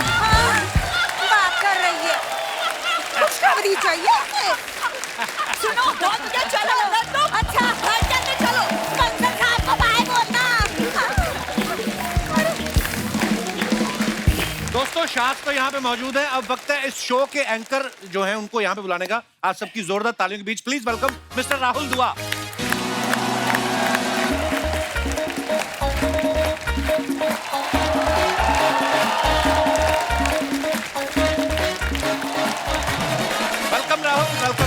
हाँ, बात कर रही है, खुशखबरी चाहिए इसे? सुनो, बहुत हो गया, चलो अंदर तुम। अच्छा, जल्दी चलो, बंसल साहब को बाय बोलना। दोस्तों शार्क तो यहाँ पे मौजूद है। अब वक्त है इस शो के एंकर जो हैं उनको यहाँ पे बुलाने का। आप सबकी जोरदार तालियों के बीच प्लीज वेलकम मिस्टर राहुल दुआ। Welcome Rahul, welcome.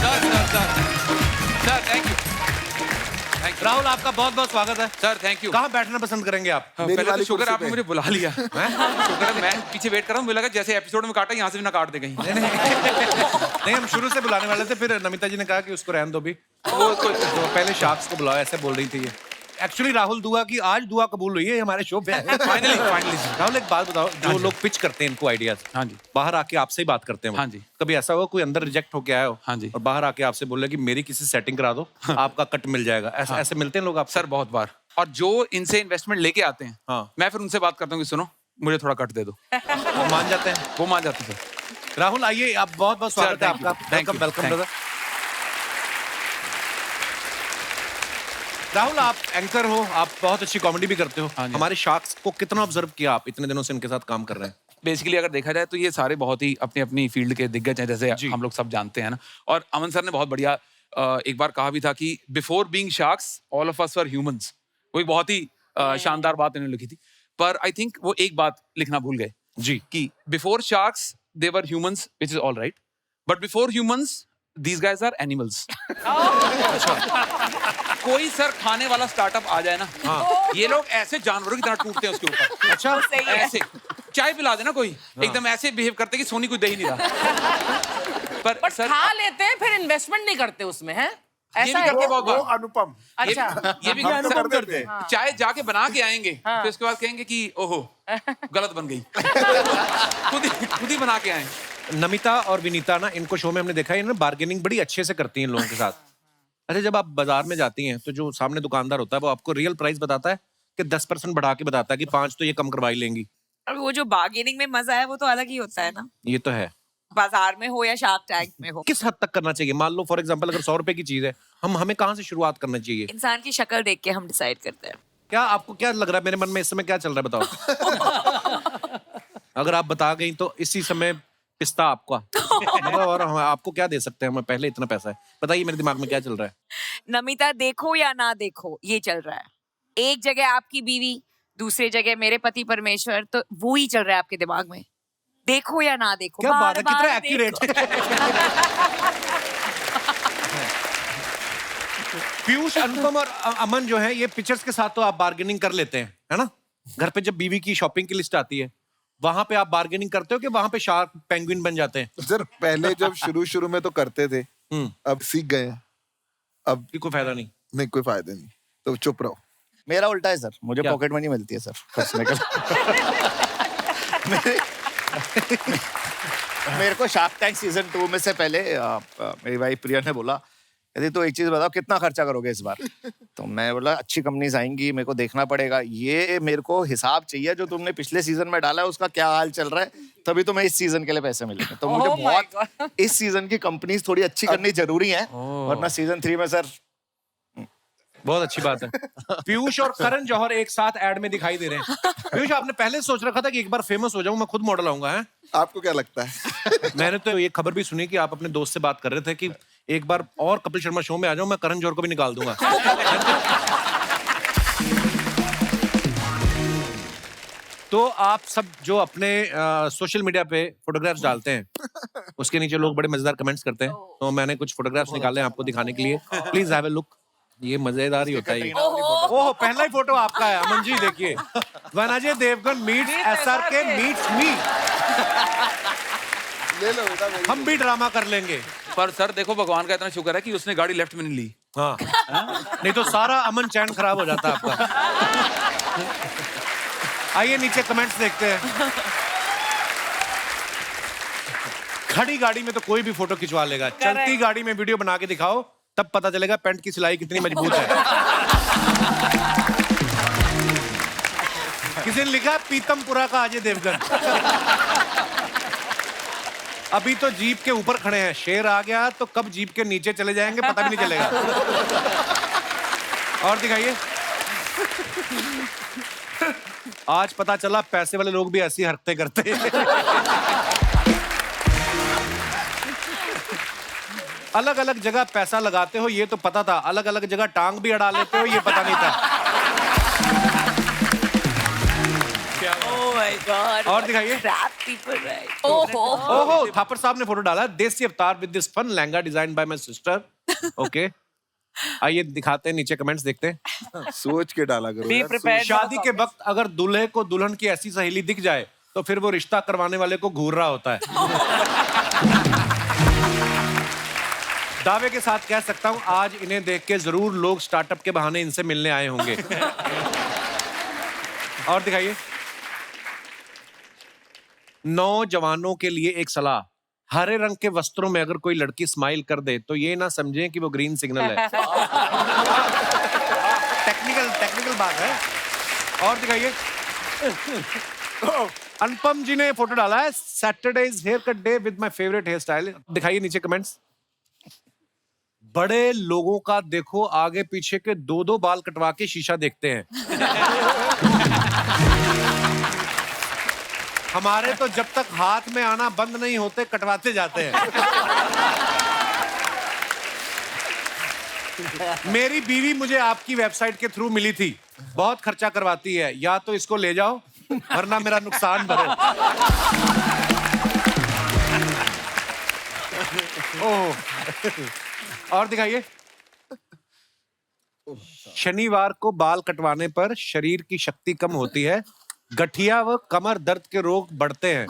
Sir thank you. Rahul आपका बहुत बहुत स्वागत है। Sir thank you. कहाँ बैठना पसंद करेंगे आप? पहले तो शुक्र आपने मुझे बुला लिया। शुक्र है, मैं पीछे वेट कर रहा हूँ। मुझे लगा जैसे एपिसोड में काटा यहाँ से भी ना काट दे कहीं। नहीं हम शुरू से बुलाने वाले थे, फिर नमिता जी ने कहा कि उसको रहने दो भी। वो तो पहले शार्क्स को बुलाओ, ऐसे बोल रही थी ये। एक्चुअली राहुल दुआ की आज दुआ कबूल हुई है हमारे शो पे। फाइनली राहुल एक बात बताओ, जो लोग पिच करते हैं इनको आइडियाज, हाँ जी, बाहर आके आपसे ही बात करते हैं। हाँ जी। कभी ऐसा हुआ कोई अंदर रिजेक्ट होके आया हो, हाँ जी, और बाहर आके आपसे बोले कि मेरी किसी सेटिंग करा दो, आपका कट मिल जाएगा, ऐसे ऐसे मिलते हैं लोग आप? सर बहुत बार। और जो इनसे इन्वेस्टमेंट लेके आते हैं, हाँ, मैं फिर उनसे बात करता हूँ कि सुनो मुझे थोड़ा कट दे दो। वो मान जाते हैं? वो मान जाते हैं सर। राहुल आइए, आप बहुत बहुत स्वागत है आपका। Welcome welcome brother. राहुल आप एंकर हो, आप बहुत अच्छी कॉमेडी भी करते हो। हमारे शार्क्स को कितना ऑब्जर्व किया आप, इतने दिनों से इनके साथ काम कर रहे हैं? बेसिकली अगर देखा जाए तो ये सारे बहुत ही अपनी अपनी फील्ड के दिग्गज हैं, जैसे हम लोग सब जानते हैं ना। और अमन सर ने बहुत बढ़िया एक बार कहा भी था कि before being sharks all of us were humans. वो एक बहुत ही शानदार बात इन्होंने लिखी थी। पर आई थिंक वो एक बात लिखना भूल गए जी, कि before sharks they were humans which is all right, but before humans these guys are animals। कोई सर खाने वाला स्टार्टअप आ जाए ना, ये लोग ऐसे जानवरों की तरह टूटते हैं उसके ऊपर। अच्छा, ऐसे चाय पिला देना कोई, एकदम ऐसे बिहेव करते कि सोनी कोई दे ही नहीं रहा। पर सर खा लेते हैं, फिर इन्वेस्टमेंट नहीं करते उसमें, हैं? ये भी करते बहुत बार। अनुपम, अच्छा, ये भी अनुपम करते हैं। चाय जाके बना के आएंगे, फिर उसके बाद कहेंगे कि ओहो गलत बन गई। खुद ही बना के आए। नमिता और विनीता ना, इनको शो में हमने देखा है, इन्होंने बार्गेनिंग बड़ी अच्छे से करती हैं इन लोगों के साथ। अच्छा, जब आप बाजार में जाती हैं तो जो सामने दुकानदार होता है वो आपको रियल प्राइस बताता है कि 10% बढ़ा के बताता है कि 5 तो ये कम करवा ही लेंगी? अब वो जो बार्गेनिंग में मजा है वो तो अलग ही होता है ना, ये तो है। बाजार में हो या शार्क टैंक में हो। किस हद तक करना चाहिए? मान लो फॉर एग्जांपल अगर 100 रुपए की चीज है, हमें कहाँ से शुरुआत करना चाहिए? इंसान की शक्ल देख के हम डिसाइड करते हैं। क्या आपको क्या लग रहा है? मेरे मन में इस समय क्या चल रहा है बताओ। अगर आप बता गई तो इसी समय पिस्ता आपका। और हम आपको क्या दे सकते हैं? हमें पहले इतना पैसा है, बताइए मेरे दिमाग में क्या चल रहा है। नमिता देखो या ना देखो ये चल रहा है। एक जगह आपकी बीवी, दूसरी जगह मेरे पति परमेश्वर, तो वो ही चल रहा है आपके दिमाग में। देखो या ना देखो, क्या बात है, बार कितना बार एक्यूरेट। पीयूष, अनुपम और अमन जो है ये पिक्चर्स के साथ तो आप बार्गेनिंग कर लेते हैं, है ना? घर पे जब बीवी की शॉपिंग की लिस्ट आती है, वहां पे आप बार्गेनिंग करते हो कि वहां पे शार्क पेंगुइन बन जाते हैं? सर पहले जब शुरू में तो करते थे, अब सीख गए हैं। अब कोई फायदा नहीं, कोई फायदा नहीं, तो चुप रहो। मेरा उल्टा है सर, मुझे पॉकेट मनी मिलती है सर खर्चने का। मेरे को शार्क टैंक सीजन 2 में से पहले मेरी वाइफ प्रिया ने बोला, यदि तो एक चीज बताओ कितना खर्चा करोगे इस बार? तो मैं बोला अच्छी कंपनीज आएंगी, मेरे को देखना पड़ेगा, ये मेरे को हिसाब चाहिए जो तुमने पिछले सीजन में डाला है उसका क्या हाल चल रहा है, तभी तुम्हें इस सीजन के लिए पैसे मिलेंगे। तो मुझे बहुत इस सीजन की कंपनीज थोड़ी अच्छी करनी जरूरी है, वरना सीजन 3 में सर। बहुत अच्छी बात है। पीयूष और करण जौहर एक साथ एड में दिखाई दे रहे हैं। पीयूष, आपने पहले सोच रखा था कि एक बार फेमस हो जाऊं, मैं खुद मॉडल आऊंगा, है? आपको क्या लगता है? मैंने तो ये खबर भी सुनी कि आप अपने दोस्त से बात कर रहे थे कि एक बार और कपिल शर्मा शो में आ जाऊं, मैं करण जौहर को भी निकाल दूंगा। तो आप सब जो अपने सोशल मीडिया पे फोटोग्राफ्स डालते हैं, उसके नीचे लोग बड़े मजेदार कमेंट्स करते हैं, तो मैंने कुछ फोटोग्राफ्स निकाले हैं आपको दिखाने के लिए। Please have a look. ये मजेदार ही होता है। ओह, पहला ही फोटो आपका है अमन जी, देखिए। When Ajay Devgan meets SRK meets me. ले लो बेटा मेरी। हम भी ड्रामा कर लेंगे। पर सर देखो भगवान का इतना शुक्र है कि उसने गाड़ी लेफ्ट में नहीं ली। हाँ, नहीं तो सारा अमन चैन खराब हो जाता आपका। आइए नीचे कमेंट्स देखते हैं। खड़ी गाड़ी में तो कोई भी फोटो खिंचवा लेगा, चलती गाड़ी में वीडियो बना के दिखाओ, तब पता चलेगा पैंट की सिलाई कितनी मजबूत है। किसी ने लिखा पीतमपुरा का अजय देवगन। अभी तो जीप के ऊपर खड़े हैं, शेर आ गया तो कब जीप के नीचे चले जाएंगे पता भी नहीं चलेगा। और दिखाइए। आज पता चला पैसे वाले लोग भी ऐसी हरकतें करते हैं। अलग अलग जगह पैसा लगाते हो ये तो पता था, अलग अलग जगह टांग भी अड़ा लेते हो ये पता नहीं था। Oh my God, और दिखाइए। trap people, right? ओहो ओहो, थापर साहब ने फोटो डाला, desi avatar with this fun lehenga design by my sister. Okay, आइए दिखाते हैं, नीचे कमेंट्स देखते हैं। सोच के डाला करो यार। शादी के वक्त अगर दूल्हे को दुल्हन की ऐसी सहेली दिख जाए तो फिर वो रिश्ता करवाने वाले को घूर रहा होता है। दावे के साथ कह सकता हूं आज इन्हें देख के जरूर लोग स्टार्टअप के बहाने इनसे मिलने आए होंगे। और दिखाइए। नौजवानों के लिए एक सलाह, हरे रंग के वस्त्रों में अगर कोई लड़की स्माइल कर दे तो ये ना समझें कि वो ग्रीन सिग्नल है। टेक्निकल बात है। और दिखाइए। अनुपम जी ने फोटो डाला है, Saturdays hair cut day with my favourite hair style. दिखाइए नीचे कमेंट्स। बड़े लोगों का देखो आगे पीछे के दो दो बाल कटवा के शीशा देखते हैं। हमारे तो जब तक हाथ में आना बंद नहीं होते कटवाते जाते हैं। मेरी बीवी मुझे आपकी वेबसाइट के थ्रू मिली थी, बहुत खर्चा करवाती है, या तो इसको ले जाओ वरना मेरा नुकसान भरो। ओह, और दिखाइए। शनिवार को बाल कटवाने पर शरीर की शक्ति कम होती है, गठिया व कमर दर्द के रोग बढ़ते हैं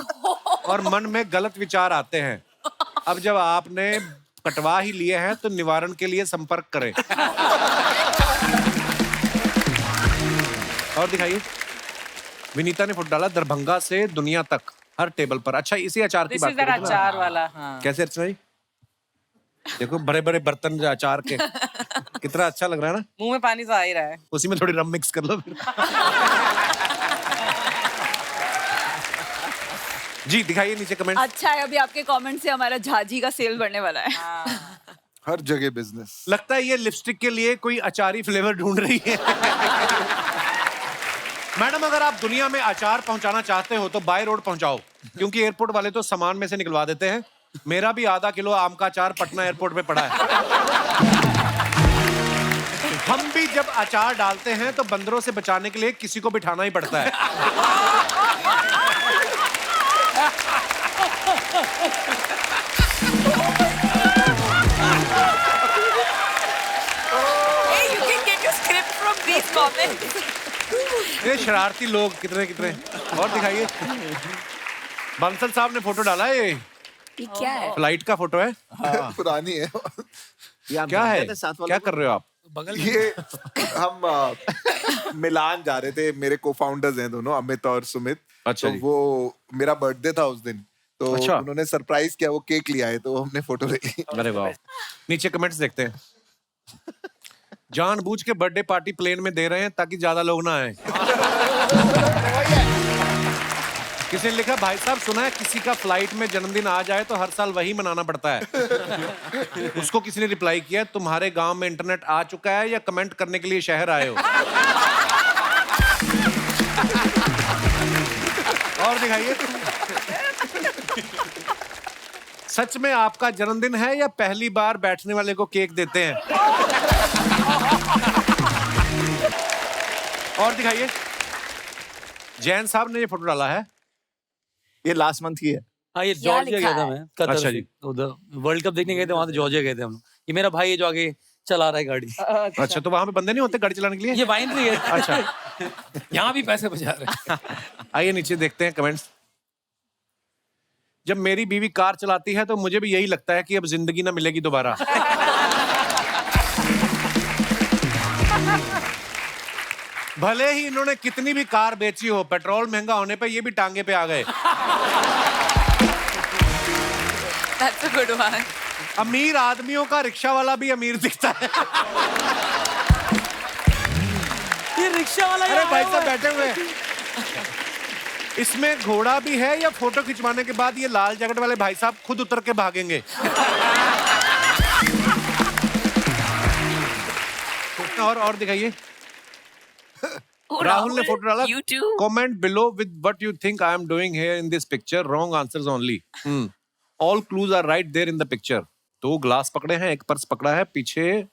और मन में गलत विचार आते हैं। अब जब आपने कटवा ही लिए हैं तो निवारण के लिए संपर्क करें। और दिखाइए। विनीता ने फोटो डाला, दरभंगा से दुनिया तक हर टेबल पर। अच्छा, इसी अचार की बात करें। अचार वाला, हाँ। कैसे अर्चना जी? देखो बड़े बड़े बर्तन अचार के, कितना अच्छा लग रहा है ना। मुंह में पानी तो आ ही रहा है। उसी में थोड़ी रम मिक्स कर लो फिर। जी दिखाइए नीचे कमेंट। अच्छा है, अभी आपके कमेंट से हमारा झाजी का सेल बढ़ने वाला है। हर जगह बिजनेस। लगता है ये लिपस्टिक के लिए कोई अचारी फ्लेवर ढूंढ रही है। मैडम, अगर आप दुनिया में अचार पहुंचाना चाहते हो तो बाय रोड पहुंचाओ, क्योंकि एयरपोर्ट वाले तो सामान में से निकलवा देते हैं। मेरा भी आधा किलो आम का अचार पटना एयरपोर्ट पे पड़ा है। हम भी जब अचार डालते हैं तो बंदरों से बचाने के लिए किसी को बिठाना ही पड़ता है। Hey, you can get your script from these comments. ये शरारती लोग कितने कितने। और दिखाइए। बंसल साहब ने फोटो डाला है, ये क्या है? फ्लाइट का फोटो है। पुरानी है। क्या है, क्या कर रहे हो आप? ये हम मिलान जा रहे थे, मेरे को फाउंडर्स हैं दोनों, अमित और सुमित। अच्छा तो जी। वो मेरा बर्थडे था उस दिन, तो अच्छा। उन्होंने सरप्राइज किया, वो केक लिया है, तो हमने फोटो ले ली। अरे वाह। नीचे कमेंट्स देखते हैं। जानबूझ के बर्थडे पार्टी प्लेन में दे रहे हैं ताकि ज्यादा लोग ना आए। किसी ने लिखा, भाई साहब सुना है किसी का फ्लाइट में जन्मदिन आ जाए तो हर साल वही मनाना पड़ता है। उसको किसी ने रिप्लाई किया, तुम्हारे गांव में इंटरनेट आ चुका है या कमेंट करने के लिए शहर आए हो? और दिखाइए। सच में आपका जन्मदिन है या पहली बार बैठने वाले को केक देते हैं? और दिखाइए। जैन साहब ने ये फोटो डाला है, ये लास्ट मंथ की है। हाँ, ये जॉर्जिया गया था मैं, कतर अच्छा से। जी। उधर वर्ल्ड कप देखने गए थे, वहां से जॉर्जिया गए थे हम लोग। ये मेरा भाई है जो आगे चला रहा है गाड़ी। अच्छा, तो वहां पे बंदे नहीं होते गाड़ी चलाने के लिए? ये वाइनरी है। अच्छा, यहाँ भी पैसे बचा रहे हैं। आइए नीचे देखते हैं कमेंट्स। जब मेरी बीवी कार चलाती है तो मुझे भी यही लगता है कि अब जिंदगी ना मिलेगी दोबारा। भले ही इन्होंने कितनी भी कार बेची हो, पेट्रोल महंगा होने पे ये भी टांगे पे आ गए। That's a good one. अमीर आदमियों का रिक्शा वाला भी अमीर दिखता है। ये रिक्शा वाला अरे भाई साहब बैठे हुए हैं। इसमें घोड़ा भी है या फोटो खिंचवाने के बाद ये लाल जैकेट वाले भाई साहब खुद उतर के भागेंगे? और दिखाइए। राहुल ने फोटो डाला। Comment below with what you think I am doing here in this picture, wrong answers only. All clues are right there in the picture. 2 glass पकड़े हैं, एक पर्स पकड़ा है, पीछे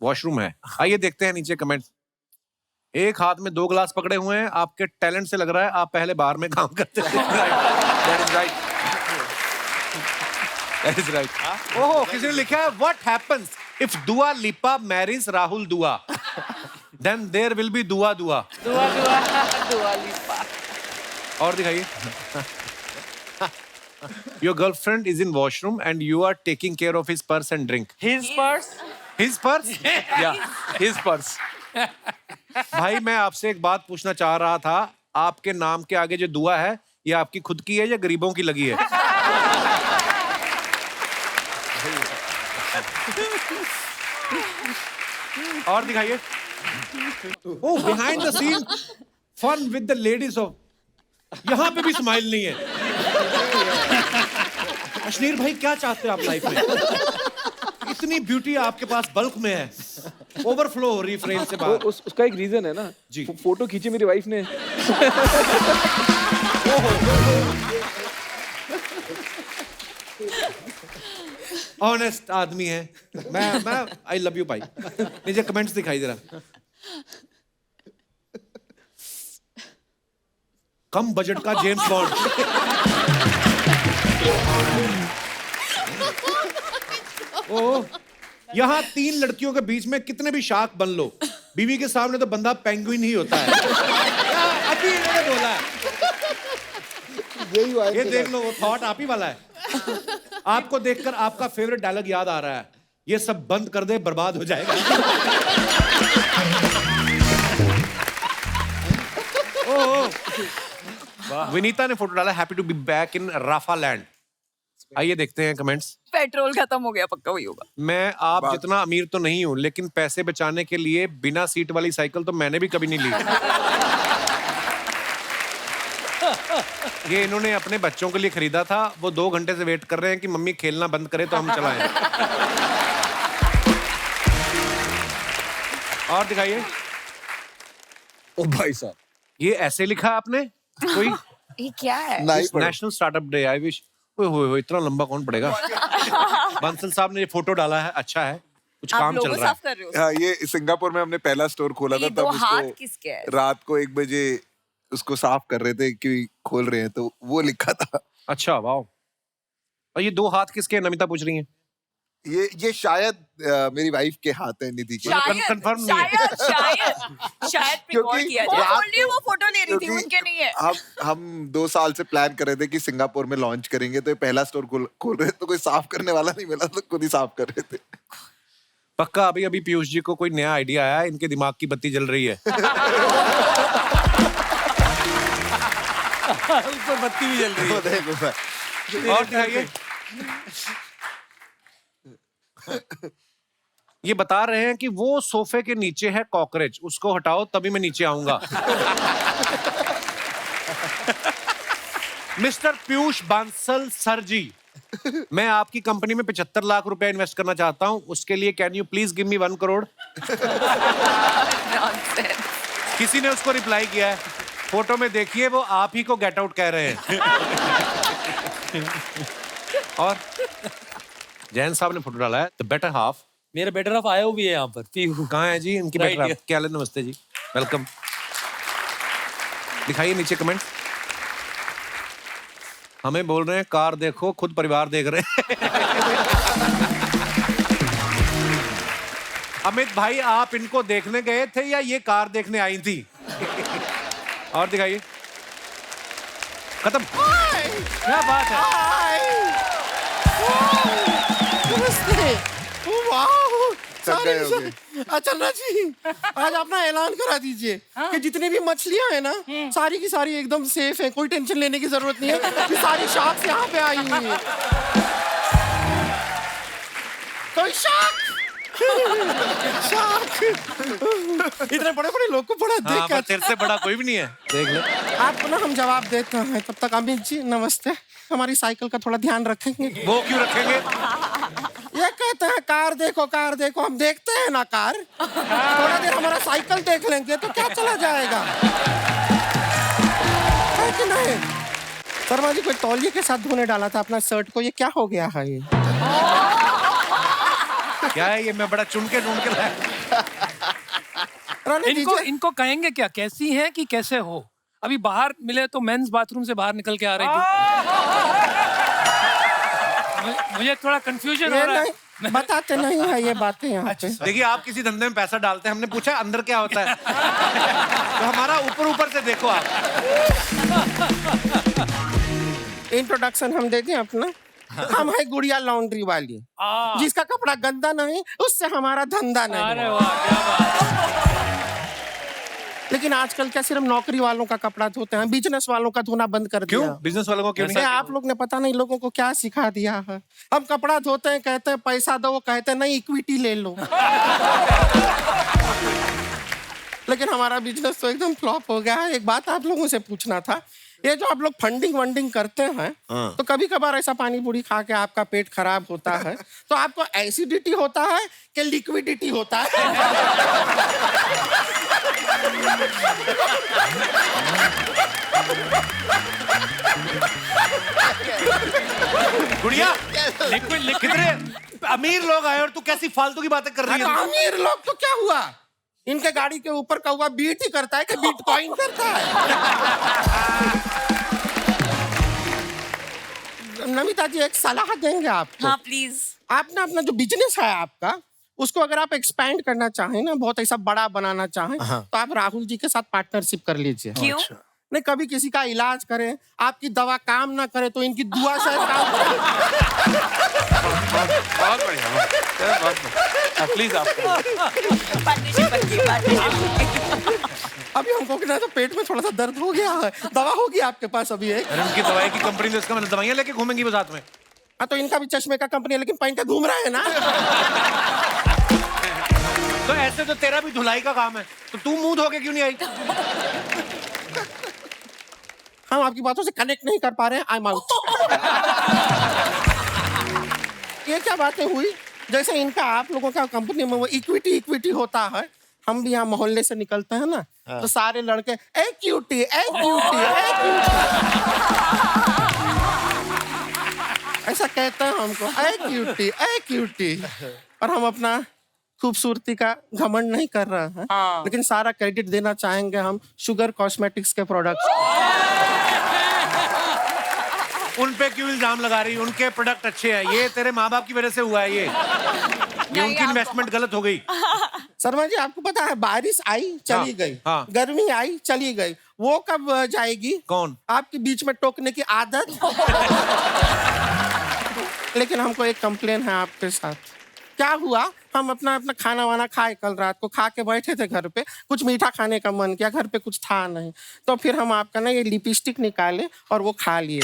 वॉशरूम है। आइए देखते हैं नीचे कमेंट। एक हाथ में 2 ग्लास पकड़े हुए हैं। आपके टैलेंट से लग रहा है आप पहले बार में काम करते थे। That is right. That is right. ओहो, किसी ने लिखा है What happens if Dua Lipa marries Rahul Dua? Then there will be Dua Dua. Dua Lipa. और दिखाइए। Your girlfriend is in washroom and you are taking care of his purse and drink. His purse? His purse? Yeah, his purse. भाई मैं आपसे एक बात पूछना चाह रहा था, आपके नाम के आगे जो दुआ है ये आपकी खुद की है या गरीबों की लगी है? और दिखाइए। Oh, behind the scene fun with the ladies of, यहां पे भी स्माइल नहीं है। अश्नीर भाई क्या चाहते हैं आप लाइफ में? इतनी ब्यूटी आपके पास बल्क में है, ओवरफ्लो हो रही फ्रेम से बाहर। उसका एक रीजन है ना जी। फोटो खींची मेरी वाइफ ने। ऑनेस्ट आदमी है। मैं आई लव यू भाई। नीचे कमेंट्स दिखाई जरा। कम बजट का जेम्स बॉन्ड। ओह, यहाँ 3 लड़कियों के बीच में कितने भी शार्क बन लो, बीवी के सामने तो बंदा पेंगुइन ही होता है। अभी इन्होंने बोला है। ये देख लो, वो थॉट आप ही वाला है। आपको देखकर आपका फेवरेट डायलॉग याद आ रहा है, ये सब बंद कर दे बर्बाद हो जाएगा। विनीता ने फोटो डाला, happy to be back in Rafa land. आइए देखते हैं कमेंट्स। पेट्रोल खत्म हो गया, पक्का वही होगा। मैं आप जितना अमीर तो नहीं हूं, लेकिन पैसे बचाने के लिए बिना सीट वाली साइकिल तो मैंने भी कभी नहीं ली। ये इन्होंने अपने बच्चों के लिए खरीदा था। वो 2 घंटे से वेट कर रहे हैं कि मम्मी खेलना बंद करे तो हम चलाएं। और दिखाइए। ओ भाई साहब, ये ऐसे लिखा आपने कोई? ये क्या है? National startup day. I wish. ओए इतना लंबा कौन पड़ेगा? बंसल साहब ने ये फोटो डाला है, अच्छा है, कुछ काम चल रहा है। हाँ, ये सिंगापुर में हमने पहला स्टोर खोला था, तब उसको रात को 1 बजे उसको साफ कर रहे थे कि खोल रहे हैं, तो वो लिखा था। अच्छा, वाह। और ये 2 हाथ किसके हैं? नमिता पूछ रही है। ये शायद मेरी वाइफ के हाथ है, निधि के। कंफर्म नहीं है। शायद क्योंकि वो फोटो ले रही थी, उनके नहीं है। हम 2 साल से प्लान कर रहे थे कि सिंगापुर में लॉन्च करेंगे, तो ये पहला स्टोर खोल रहे थे, तो कोई साफ करने वाला नहीं मिला, तो खुद ही साफ कर रहे थे। पक्का अभी पीयूष जी को कोई नया आइडिया आया, इनके दिमाग की बत्ती जल रही है। ऊपर बत्ती भी जल रही है। देखो और दिखाइए। ये बता रहे हैं कि वो सोफे के नीचे है कॉकरोच, उसको हटाओ तभी मैं नीचे आऊंगा। मिस्टर पीयूष बांसल सर जी, मैं आपकी कंपनी में 75 लाख रुपए इन्वेस्ट करना चाहता हूं। उसके लिए can you please give me 1 crore? किसी ने उसको रिप्लाई किया है, फोटो में देखिए वो आप ही को गेट आउट कह रहे हैं। और जैन साहब ने फोटो डाला है, द बेटर हाफ। मेरा बेटर हाफ आया भी है यहाँ पर। कहाँ है जी इनकी बेटर हाफ? क्या हाल? नमस्ते जी, वेलकम। दिखाइए नीचे कमेंट। हमें बोल रहे हैं कार देखो, खुद परिवार देख रहे हैं। अमित भाई आप इनको देखने गए थे या ये कार देखने आई थी? और दिखाइए। खत्म। क्या बात है? नमस्ते। वाह, थक गए होगे। अचन्ना जी, आज अपना ऐलान करा दीजिए कि जितनी भी मछलियां हैं ना, सारी की सारी एकदम सेफ है, कोई टेंशन लेने की जरूरत नहीं है कि सारी शार्क्स यहाँ पे आई हुई है। कोई शार्क? शार्क? इतने बड़े बड़े लोग को बड़ा देख पर तेरे से बड़ा कोई भी नहीं है। देख ले। आपको ना हम जवाब देते हैं, तब तक अमित जी नमस्ते। हमारी साइकिल का थोड़ा ध्यान रखेंगे। वो क्यों रखेंगे? ये कहते हैं कार देखो, हम देखते हैं ना कार। थोड़ा देर हमारा साइकिल देख लेंगे तो क्या चला जाएगा, है कि नहीं? शर्मा जी, कोई तौलिए के साथ धोने डाला था अपना शर्ट को, ये क्या हो गया है? ये क्या है ये? मैं बड़ा चुन के ढूंढ के लाया। इनको कहेंगे क्या, कैसी है कि कैसे हो? अभी बाहर मिले तो मेंस बाथरूम से बाहर निकल के आ रही थी। मुझे थोड़ा कंफ्यूजन हो रहा है। बताते नहीं है ये बातें यहाँ पे। देखिए, आप किसी धंधे में पैसा डालते हैं, हमने पूछा अंदर क्या होता है। तो हमारा ऊपर से देखो आप। इंट्रोडक्शन हम देते हैं अपना। हम है गुड़िया लॉन्ड्री वाली, जिसका कपड़ा गंदा नहीं उससे हमारा धंधा नहीं। अरे वाह, क्या बात। लेकिन आजकल क्या सिर्फ नौकरी वालों का कपड़ा धोते हैं, बिजनेस वालों का धोना बंद कर दिया। क्यों? बिजनेस वालों को क्यों नहीं? आप लोग ने पता नहीं लोगों को क्या सिखा दिया है। हम कपड़ा धोते हैं, कहते हैं पैसा दो, कहते हैं नहीं इक्विटी ले लो। लेकिन हमारा बिजनेस तो एकदम फ्लॉप हो गया है। एक बात आप लोगों से पूछना था, ये जो आप लोग फंडिंग वंडिंग करते हैं, तो कभी कभार ऐसा पानी पूरी खा के आपका पेट खराब होता है, तो आपको एसिडिटी होता है कि लिक्विडिटी होता है? गुड़िया, कितने अमीर लोग आए और तू कैसी फालतू की बातें कर रही है? अमीर लोग तो क्या हुआ, इनके गाड़ी के ऊपर का हुआ बीट ही करता है कि बिटकॉइन करता है? नमिता जी, एक सलाह देंगे आपको। हाँ प्लीज। आप ना अपना जो बिजनेस है आपका, उसको अगर आप एक्सपैंड करना चाहें ना, बहुत ऐसा बड़ा बनाना चाहें, तो आप राहुल जी के साथ पार्टनरशिप कर लीजिए। क्यों? नहीं, कभी किसी का इलाज करें, आपकी दवा काम ना करे तो इनकी दुआ से काम करे। बहुत बढ़िया। प्लीज आप अभी हमको ना तो पेट में थोड़ा सा दर्द हो गया है, दवा होगी आपके पास अभी एक? अरे उनकी दवाई की कंपनी तो इसका मतलब दवाइयाँ लेके घूमेंगी वो साथ में। हाँ, तो इनका भी चश्मे का कंपनी है, लेकिन पहन के घूम रहा है ना। तो ऐसे तो तेरा भी धुलाई का काम है, तो तू मुंह धो के क्यों नहीं आई? हम आपकी बातों से कनेक्ट नहीं कर पा रहे हैं। आई एम आउट। ये क्या बातें हुई? जैसे इनका आप लोगों का कंपनी में वो इक्विटी होता है, हम भी यहाँ मोहल्ले से निकलते हैं ना, तो सारे लड़के ए क्यूटी ऐसा कहते हैं हमको, ए क्यूटी। और हम अपना खूबसूरती का घमंड नहीं कर रहे हैं, लेकिन सारा क्रेडिट देना चाहेंगे हम शुगर कॉस्मेटिक्स के प्रोडक्ट्स। उन पे क्यों इल्जाम लगा रही? उनके प्रोडक्ट अच्छे हैं, ये तेरे माँ बाप की वजह से हुआ है। ये उनकी इन्वेस्टमेंट गलत हो गई। शर्मा जी, आपको पता है बारिश आई चली गई, गर्मी आई चली गई, वो कब जाएगी? कौन? आपके बीच में टोकने की आदत। लेकिन हमको एक कंप्लेन है आपके साथ। क्या हुआ, हम अपना खाना वाना खाए, कल रात को खा के बैठे थे घर पे, कुछ मीठा खाने का मन किया, घर पे कुछ था नहीं, तो फिर हम आपका ना ये लिपस्टिक निकाले और वो खा लिए।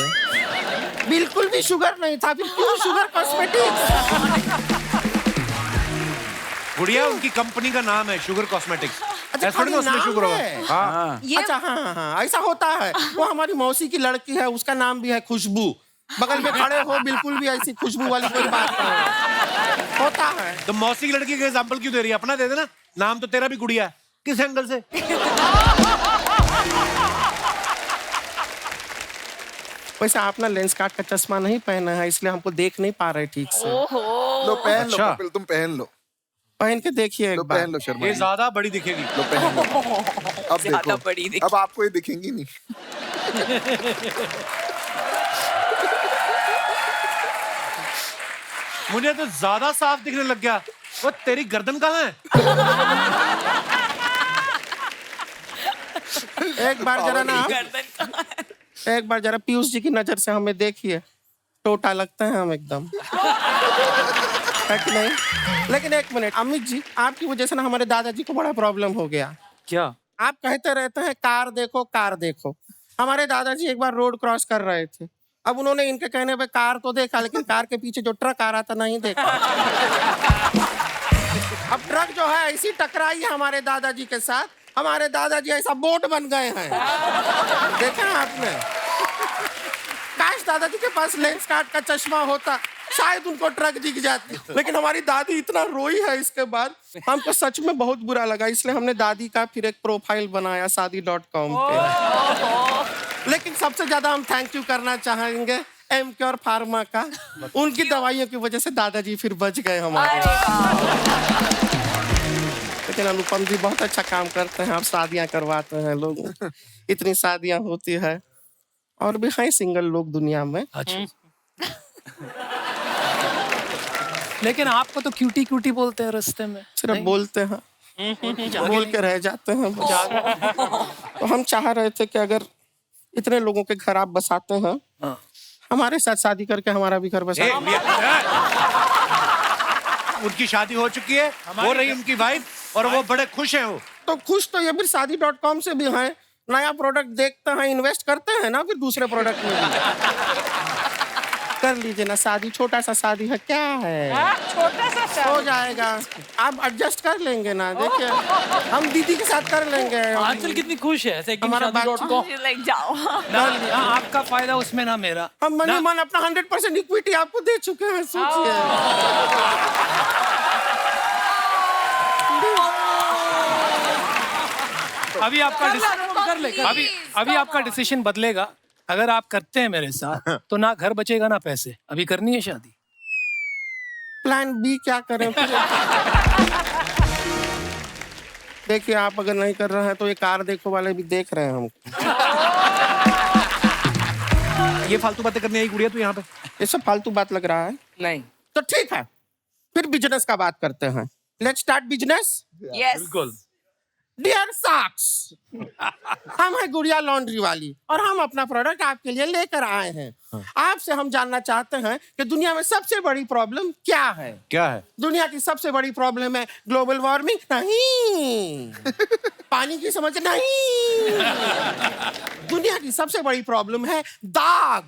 बिल्कुल भी शुगर नहीं था, फिर क्यों शुगर कॉस्मेटिक्स? गुड़िया, उनकी कंपनी का नाम है शुगर कॉस्मेटिक्स। अच्छा, उसमें शुगर होगा। हाँ। अच्छा, हाँ, ऐसा होता है। वो हमारी मौसी की लड़की है, उसका नाम भी है खुशबू। बगल में खड़े हो, बिल्कुल भी ऐसी खुशबू वाली कोई बात नहीं होता है। तो मौसी की लड़की का एग्जांपल क्यों दे रही है? अपना दे देना। नाम तो तेरा भी गुड़िया है, किस एंगल से? वैसे आप ना लेंस कार्ट का चश्मा नहीं पहना है, इसलिए हमको देख नहीं पा रहे ठीक से। लो पहन लो कपिल, तुम पहन लो, पहन के देखिए एक बार। पहन लो शर्मा, ये ज्यादा बड़ी दिखेगी। लो पहन लो। अब देखो, अब आपको ये दिखेंगी नहीं। मुझे तो ज्यादा साफ दिखने लग गया। वो तेरी गर्दन कहाँ है? एक बार जरा ना एक बार जरा पीयूष जी की नजर से हमें देखिए, टोटा लगते हैं हम एकदम, है कि नहीं? लेकिन एक मिनट अमित जी, आपकी वजह से ना हमारे दादाजी को बड़ा प्रॉब्लम हो गया। क्या? आप कहते रहते हैं कार देखो कार देखो। हमारे दादाजी एक बार रोड क्रॉस कर रहे थे, अब उन्होंने इनके कहने पे कार तो देखा, लेकिन कार के पीछे जो ट्रक आ रहा था नहीं देखा। अब ट्रक जो है ऐसी टकराई है हमारे दादाजी के साथ, हमारे दादाजी ऐसा बोट बन गए हैं, देखा आपने? काश दादाजी के पास लेंस कार्ड का चश्मा होता, शायद उनको ट्रक दिख जाती। लेकिन हमारी दादी इतना रोई है इसके बाद, हमको सच में बहुत बुरा लगा, इसलिए हमने दादी का फिर एक प्रोफाइल बनाया शादी.com पे। लेकिन सबसे ज्यादा हम थैंक यू करना चाहेंगे एमक्योर फार्मा का, उनकी दवाइयों की वजह से दादाजी फिर बच गए हमारे। लेकिन अनुपम जी बहुत अच्छा काम करते हैं, आप शादियां करवाते हैं लोग, इतनी शादियां होती है, और भी हैं सिंगल लोग दुनिया में। अच्छा। लेकिन आपको तो क्यूटी क्यूटी बोलते हैं रास्ते में। सिर्फ बोलते हैं, बोल के रह जाते हैं। तो हम चाह रहे थे कि अगर इतने लोगों के घर आप बसाते हैं, हमारे साथ शादी करके हमारा भी घर बसा। उनकी शादी हो चुकी है, हो रही उनकी वाइफ, और वो बड़े खुश हैं। वो तो खुश तो ये भी शादी.com से भी हैं, नया प्रोडक्ट देखते हैं, इन्वेस्ट करते हैं ना, फिर दूसरे प्रोडक्ट में भी कर लीजिए ना शादी। छोटा सा शादी है, क्या है, छोटा सा शादी हो जाएगा, आप एडजस्ट कर लेंगे ना। देखिए हम दीदी के साथ कर लेंगे। आंचल कितनी खुश है, हमारा लाइक जाओ। आपका फायदा उसमें ना मेरा। हम मन मन अपना 100% इक्विटी आपको दे चुके हैं, सोचिए। अभी आपका डिसीजन बदलेगा। अगर आप करते हैं मेरे साथ तो ना घर बचेगा ना पैसे। अभी करनी है शादी? प्लान बी क्या करें? देखिए आप अगर नहीं कर रहे हैं तो ये कार देखो वाले भी देख रहे हैं हम। ये फालतू बातें करने आई गुड़िया तू यहाँ पे? ये सब फालतू बात लग रहा है? नहीं। तो ठीक है, फिर बिजनेस का बात करते हैं। Let's start business. यस। बिल्कुल। डियर साक्स, हम हैं गुड़िया लॉन्ड्री वाली, और हम अपना प्रोडक्ट आपके लिए लेकर आए हैं। आपसे हम जानना चाहते हैं कि दुनिया में सबसे बड़ी प्रॉब्लम क्या है? क्या है? दुनिया की सबसे बड़ी प्रॉब्लम है ग्लोबल वार्मिंग? नहीं। पानी की समस्या? नहीं। दुनिया की सबसे बड़ी प्रॉब्लम है दाग।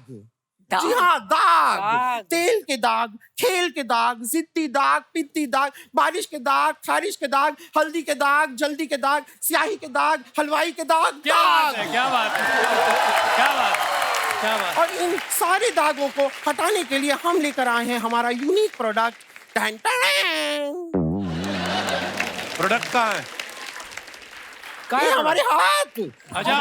जी हाँ, दाग। तेल के दाग, खेल के दाग, जिद्दी दाग, पित्ती दाग, बारिश के दाग, खारिश के दाग, हल्दी के दाग, जल्दी के दाग, स्याही के दाग, हलवाई के दाग। क्या बात है, क्या बात है, क्या बात, क्या बात। और इन सारे दागों को हटाने के लिए हम लेकर आए हैं हमारा यूनिक प्रोडक्ट। प्रोडक्ट कहाँ है? ये हमारे हाथ। अच्छा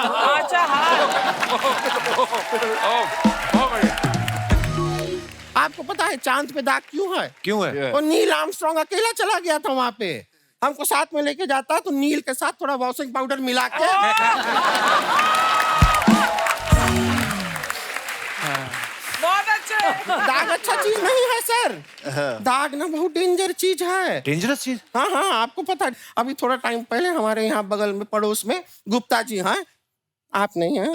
आपको पता है चांद पे दाग क्यों है? क्यों है? वो नील आर्मस्ट्रॉन्ग अकेला चला गया था वहां पे, हमको साथ में लेके जाता तो नील के साथ थोड़ा वॉशिंग पाउडर मिला के। बहुत अच्छे। दाग अच्छा चीज नहीं है सर, दाग ना बहुत डेंजर चीज है। डेंजरस चीज? हाँ हाँ, आपको पता है अभी थोड़ा टाइम पहले हमारे यहाँ बगल में पड़ोस में गुप्ता जी हैं, आप नहीं हैं,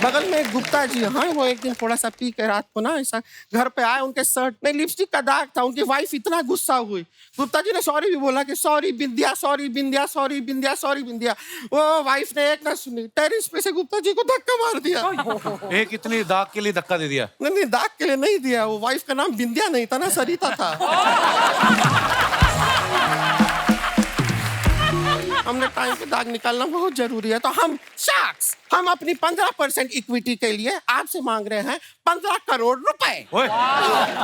बगल में एक गुप्ता जी हैं, वो एक दिन थोड़ा सा पी के रात को ना ऐसा घर पे आए, उनके शर्ट में लिपस्टिक का दाग था। उनकी वाइफ इतना गुस्सा हुई, गुप्ता जी ने सॉरी भी बोला कि सॉरी बिंदिया, सॉरी बिंदिया, सॉरी बिंदिया, सॉरी बिंदिया। वो वाइफ ने एक ना सुनी, टेरिस पे से गुप्ता जी को धक्का मार दिया। एक इतनी दाग के लिए धक्का दे दिया? नहीं, दाग के लिए नहीं दिया, वो वाइफ का नाम बिंदिया नहीं था ना, सरिता था। हमने टाइम पे दाग निकालना बहुत जरूरी है, तो हम अपनी 15% इक्विटी के लिए आपसे मांग रहे हैं 15 करोड़ रुपए।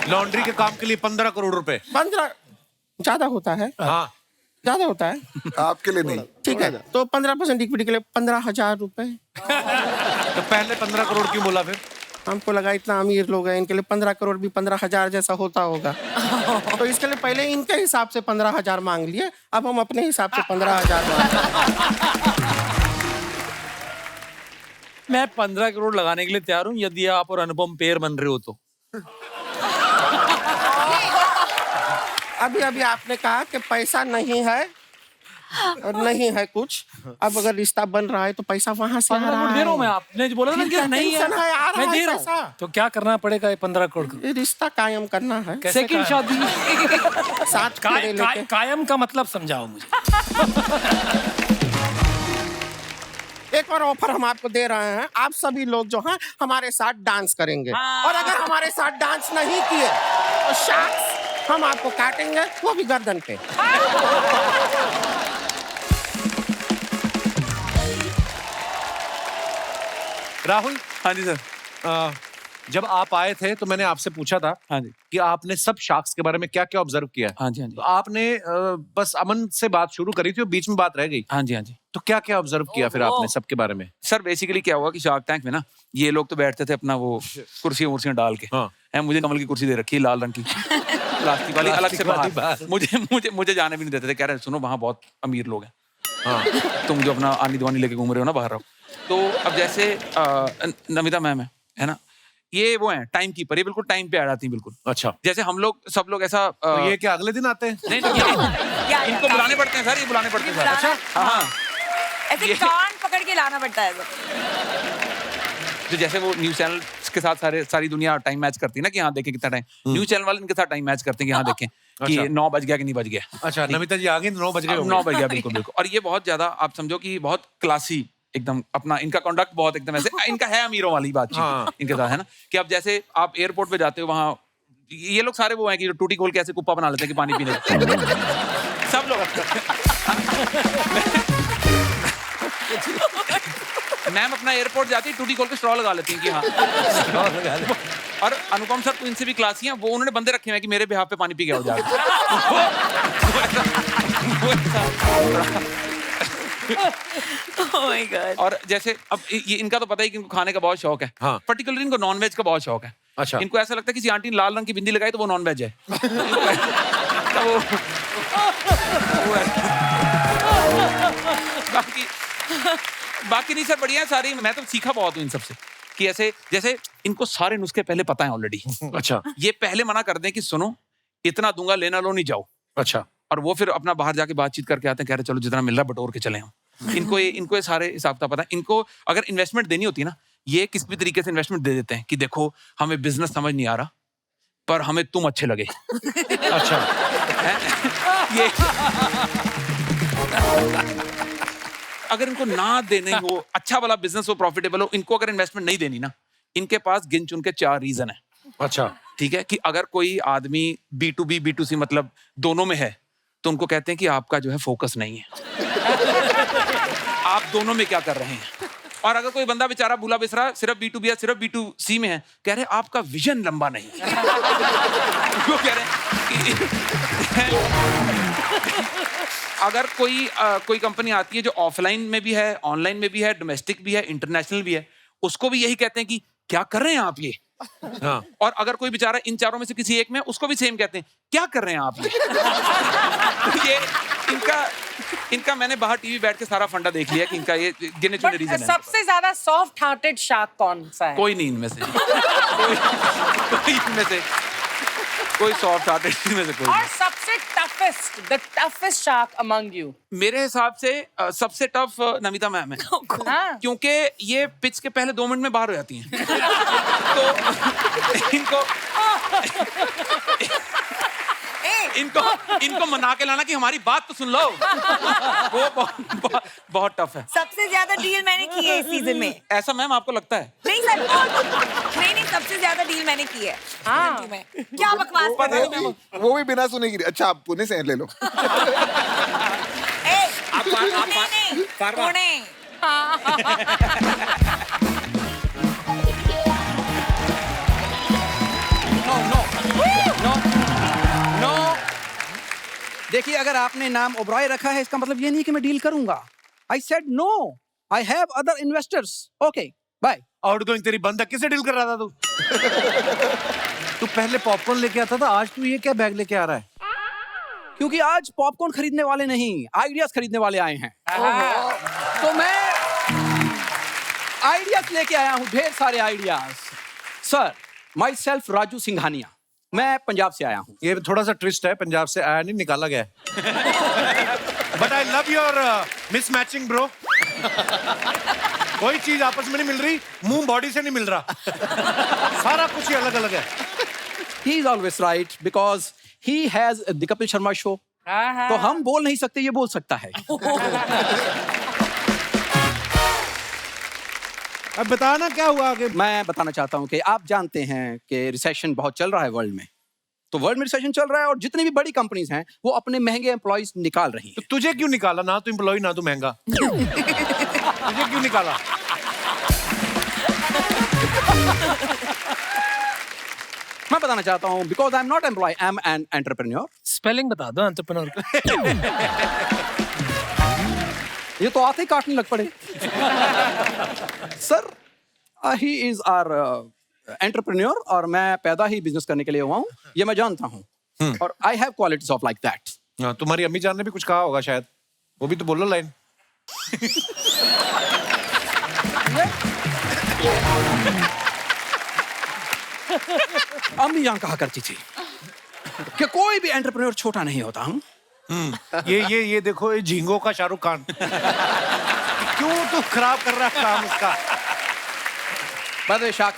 लॉन्ड्री के काम के लिए 15 करोड़ रुपए? 15 ज्यादा होता है? हाँ ज्यादा होता है। आपके लिए नहीं। ठीक है, तो 15% इक्विटी के लिए 15,000 रुपए। तो पहले 15 करोड़ क्यों बोला फिर? हमको लगा इतना अमीर लोग हैं, इनके लिए 15 करोड़ भी 15,000 जैसा होता होगा, तो इसके लिए पहले इनके हिसाब से 15,000 मांग लिए, अब हम अपने हिसाब से 15,000 मैं 15 करोड़ लगाने के लिए तैयार हूँ, यदि आप और अनुपम पेयर बन रहे हो तो। अभी अभी आपने कहा कि पैसा नहीं है और नहीं है कुछ। अब अगर रिश्ता बन रहा है तो पैसा वहां से आ 15 रहा करोड़ दे रहा हूँ मैं, है। आपने जो बोला ना कि नहीं है, टेंशन है, आ रहा मैं है दे रहा हूँ। पैसा। तो क्या करना पड़ेगा ये 15 करोड़ का? ये रिश्ता कायम करना है। कैसे सेकंड शादी साथ फेरे लेके। कायम का मतलब समझाओ मुझे। एक और ऑफर हम आपको दे रहे हैं, आप सभी लोग जो हैं हमारे साथ डांस करेंगे और अगर हमारे साथ डांस नहीं किए तो शार्क्स हम आपको काटेंगे, वो भी गर्दन पे। राहुल, हाँ जी सर। जब आप आए थे तो मैंने आपसे पूछा था हाँ जी कि आपने सब शार्क्स के बारे में क्या क्या ऑब्जर्व किया है। हाँ जी हाँ जी तो आपने बस अमन से बात शुरू करी थी और बीच में बात रह गई। हाँ जी हाँ जी। तो क्या क्या ऑब्जर्व किया फिर आपने सबके बारे में? सर बेसिकली क्या हुआ कि शार्क टैंक में ना ये लोग तो बैठते थे अपना वो कुर्सियां डाल के। हाँ। मुझे कमल की कुर्सी दे रखी है लाल रंग की प्लास्टिक वाली, अलग से बाहर। मुझे जाने भी नहीं देते थे, कह रहे सुनो वहाँ बहुत अमीर लोग हैं, हाँ तुम जो अपना आनी दीवानी लेके घूम रहे हो ना बाहर रहो। तो अब जैसे नमिता मैम है ना, ये वो है टाइम कीपर, ये बिल्कुल टाइम पे आ जाती है बिल्कुल। अच्छा, जैसे हम लोग सब लोग ऐसा तो ये क्या अगले दिन आते हैं? नहीं इनको बुलाने पड़ते हैं सर, ये बुलाने पड़ते हैं सर। अच्छा हाँ ऐसे कान पकड़ के लाना पड़ता है तो जैसे वो न्यूज चैनल के साथ सारी दुनिया टाइम मैच करती है ना कि यहाँ देखें कितना टाइम, न्यूज चैनल वाले इनके साथ टाइम मैच करते हैं कि यहाँ देखें कि 9 बज गया कि नहीं बज गया। अच्छा, नमिता जी आ गई, 9 बज गए। 9 बज गया बिल्कुल बिल्कुल। और ये बहुत ज्यादा आप समझो कि बहुत क्लासी एकदम, अपना इनका कंडक्ट बहुत एकदम ऐसे, इनका है अमीरों वाली बात इनके साथ है ना, कि अब जैसे आप एयरपोर्ट पे जाते हो वहाँ ये लोग सारे वो हैं कि जो टूटी खोल के ऐसे कुप्पा बना लेते हैं कि पानी पीने सब लोग। मैम अपना एयरपोर्ट जाती है टूटी खोल के स्ट्रॉ लगा लेती हैं कि हाँ। और अनुपम सर तो इनसे भी क्लासी हैं, वो उन्होंने बंदे रखे हैं कि मेरे बिहाफ पे पानी पी गया हो जाएगा। Oh my God. और जैसे अब ये इनका तो पता ही कि इनको खाने का बहुत शौक है, हाँ। पर्टिकुलरली इनको नॉन वेज का बहुत शौक है। अच्छा, इनको ऐसा लगता है कि किसी आंटी ने लाल रंग की बिंदी लगाई तो वो नॉन वेज है। बाकी नहीं सर, बढ़िया है सारी। मैं तो सीखा बहुत हूँ इन सबसे कि ऐसे जैसे इनको सारे नुस्खे पहले पता है ऑलरेडी। अच्छा, ये पहले मना कर दें कि सुनो इतना दूंगा, लेना लो नहीं जाओ। अच्छा, और वो फिर अपना बाहर जाके बातचीत करके आते हैं, कह रहे चलो जितना मिल रहा बटोर के चले हम। इनको ये सारे हिसाब का पता है। इनको अगर इन्वेस्टमेंट देनी होती है ना, ये किस भी तरीके से इन्वेस्टमेंट दे देते हैं कि देखो हमें बिजनेस समझ नहीं आ रहा पर हमें तुम अच्छे लगे। अच्छा ये अगर इनको ना देने हो अच्छा वाला बिजनेस हो, प्रॉफिटेबल हो, इनको अगर इन्वेस्टमेंट नहीं देनी ना, इनके पास गिन चुन के 4 रीजन है। अच्छा, ठीक है कि अगर कोई आदमी B2B B2C मतलब दोनों में है तो उनको कहते हैं कि आपका जो है फोकस नहीं है। आप दोनों में क्या कर रहे हैं। और अगर कोई बंदा बेचारा भूला बिसरा सिर्फ B2B या सिर्फ B2C में है, कह रहे हैं आपका विजन लंबा नहीं है। वो कह रहे हैं अगर कोई कंपनी आती है जो ऑफलाइन में भी है, ऑनलाइन में भी है, डोमेस्टिक भी है, इंटरनेशनल भी है, उसको भी यही कहते हैं कि क्या कर रहे हैं आप ये। हाँ। और अगर कोई बेचारा इन चारों में से किसी एक में, उसको भी सेम कहते हैं क्या कर रहे हैं आप ये। इनका मैंने बाहर टीवी बैठ के सारा फंडा देख लिया कि इनका ये गिने चुने रीजन है। सबसे ज्यादा सॉफ्ट हार्टेड शार्क कौन सा है? कोई नहीं इनमें से। कोई इनमें से कोई सॉफ्ट हार्टेड इनमें से कोई। और सबसे the toughest shark among you? मेरे हिसाब से सबसे टफ नमिता मैम है, क्योंकि ये पिच के पहले 2 मिनट में बाहर हो जाती हैं। तो इनको मना के लाना कि हमारी बात तो सुन लो, वो बहुत टफ है। सबसे ज्यादा डील मैंने की है इस सीजन में। ऐसा मैम आपको लगता है? नहीं सर, नहीं सबसे ज्यादा डील मैंने की है। हाँ। क्या बकवास कर रहे हो? वो भी बिना सुने की। अच्छा आप पुणे से ले लो। पुणे। देखिए अगर आपने नाम ओब्रॉय रखा है इसका मतलब ये नहीं कि मैं डील करूंगा। I said no, I have other investors. Okay bye. Outgoing तेरी बंदा किसे डील कर रहा था तू? तू पहले पॉपकॉर्न लेके आता था, आज तू ये क्या बैग लेके आ रहा है? क्योंकि आज पॉपकॉर्न खरीदने वाले नहीं, आइडियाज खरीदने वाले आए हैं। तो मैं आइडियाज लेके आया हूं, ढेर सारे ideas. Sir, my self Raju Singhania, मैं पंजाब से आया हूँ। ये थोड़ा सा ट्विस्ट है, पंजाब से आया नहीं, निकाला गया but I love your mismatching bro. कोई चीज आपस में नहीं मिल रही, मुंह बॉडी से नहीं मिल रहा, सारा कुछ ही अलग अलग है। He is always right because he has the Kapil Sharma show. तो हम बोल नहीं सकते, ये बोल सकता है। अब बताना क्या हुआ आगे। मैं बताना चाहता हूँ कि आप जानते हैं कि रिसेशन बहुत चल रहा है वर्ल्ड में। तो वर्ल्ड में रिसेशन चल रहा है और जितनी भी बड़ी कंपनीज हैं वो अपने महंगे एम्प्लॉइज निकाल रही हैं। तो तुझे क्यों निकाला? ना तू एम्प्लॉय ना तू महंगा तुझे क्यों निकाला? मैं बताना चाहता हूँ because I am not employ, I am an entrepreneur. Spelling बता दो एंटरप्रेन्योर ये तो आते ही काटने लग पड़े। Sir he is our entrepreneur और मैं पैदा ही बिजनेस करने के लिए हुआ हूँ, ये मैं जानता हूँ। और I have qualities of like that. तुम्हारी अम्मी जान ने भी कुछ कहा होगा शायद, वो भी तो बोलो लाइन। अम्मी यहाँ कहा करती थी कि कोई भी एंटरप्रेन्योर छोटा नहीं होता। हम ये देखो, ये झींगों का शाहरुख खान क्यों तू खराब कर रहा है काम उसका। शाख,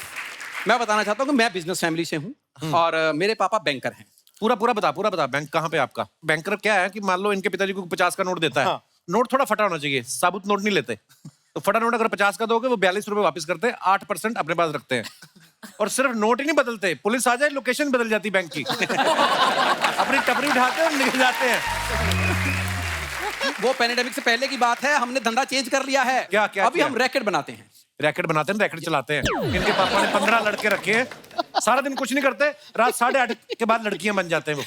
मैं बताना चाहता हूँ कि मैं बिजनेस फैमिली से हूँ और मेरे पापा बैंकर हैं। पूरा बता बैंक कहाँ पे आपका? बैंकर क्या है कि मान लो इनके पिताजी को 50 का नोट देता है। हाँ। नोट थोड़ा फटा होना चाहिए, साबुत नोट नहीं लेते। तो फटा नोट अगर 50 का दोगे वो 42 रुपए वापस करते हैं, 8% अपने पास रखते हैं। और सिर्फ नोट ही नहीं बदलते, पुलिस आ जाए लोकेशन बदल जाती बैंक की अपनी टपरी उठाते और निकल जाते हैं। वो पैंडेमिक से पहले की बात है, हमने धंधा चेंज कर लिया है। क्या अभी हम रैकेट बनाते हैं। रैकेट चलाते हैं। इनके पापा ने 15 लड़के रखे हैं, सारा दिन कुछ नहीं करते, रात 8:30 के बाद लड़कियां बन जाते हैं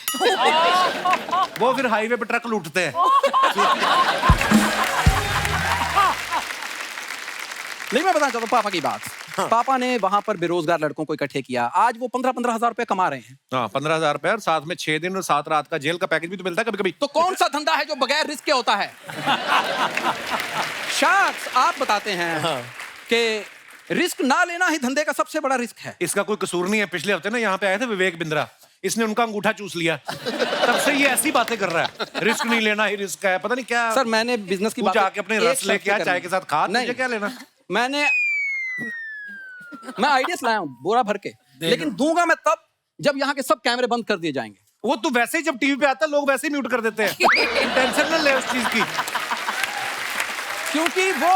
वो फिर हाईवे पे ट्रक लूटते हैं। नहीं, मैं बताना चाहता हूँ पापा की बात। हाँ। पापा ने वहां पर बेरोजगार लड़कों को इकट्ठे किया, आज वो 15-15 हजार रुपए कमा रहे हैं। हाँ, 15,000 रुपए और साथ में 6 दिन और 7 रात का जेल का पैकेज भी तो मिलता है कभी-कभी। तो कौन सा धंधा है जो बगैर रिस्क के होता है? शाख्स, आप बताते हैं कि रिस्क ना लेना ही धंधे का सबसे बड़ा रिस्क है। इसका कोई कसूर नहीं है। पिछले हफ्ते ना यहाँ पे आए थे विवेक बिंद्रा, इसने उनका अंगूठा चूस लिया, तब से ये ऐसी बातें कर रहा है, रिस्क नहीं लेना ही रिस्क है, पता नहीं क्या। सर मैंने बिजनेस की बात जाके अपने रस लेके आ, चाय के साथ खा, तुझे क्या लेना? मैं आइडियाज लाया हूँ बोरा भर के, लेकिन दूंगा मैं तब जब यहाँ के सब कैमरे बंद कर दिए जाएंगे। वो तो वैसे ही जब टीवी पे आता है लोग वैसे ही म्यूट कर देते हैं। टेंशन न ले उस चीज की, क्योंकि वो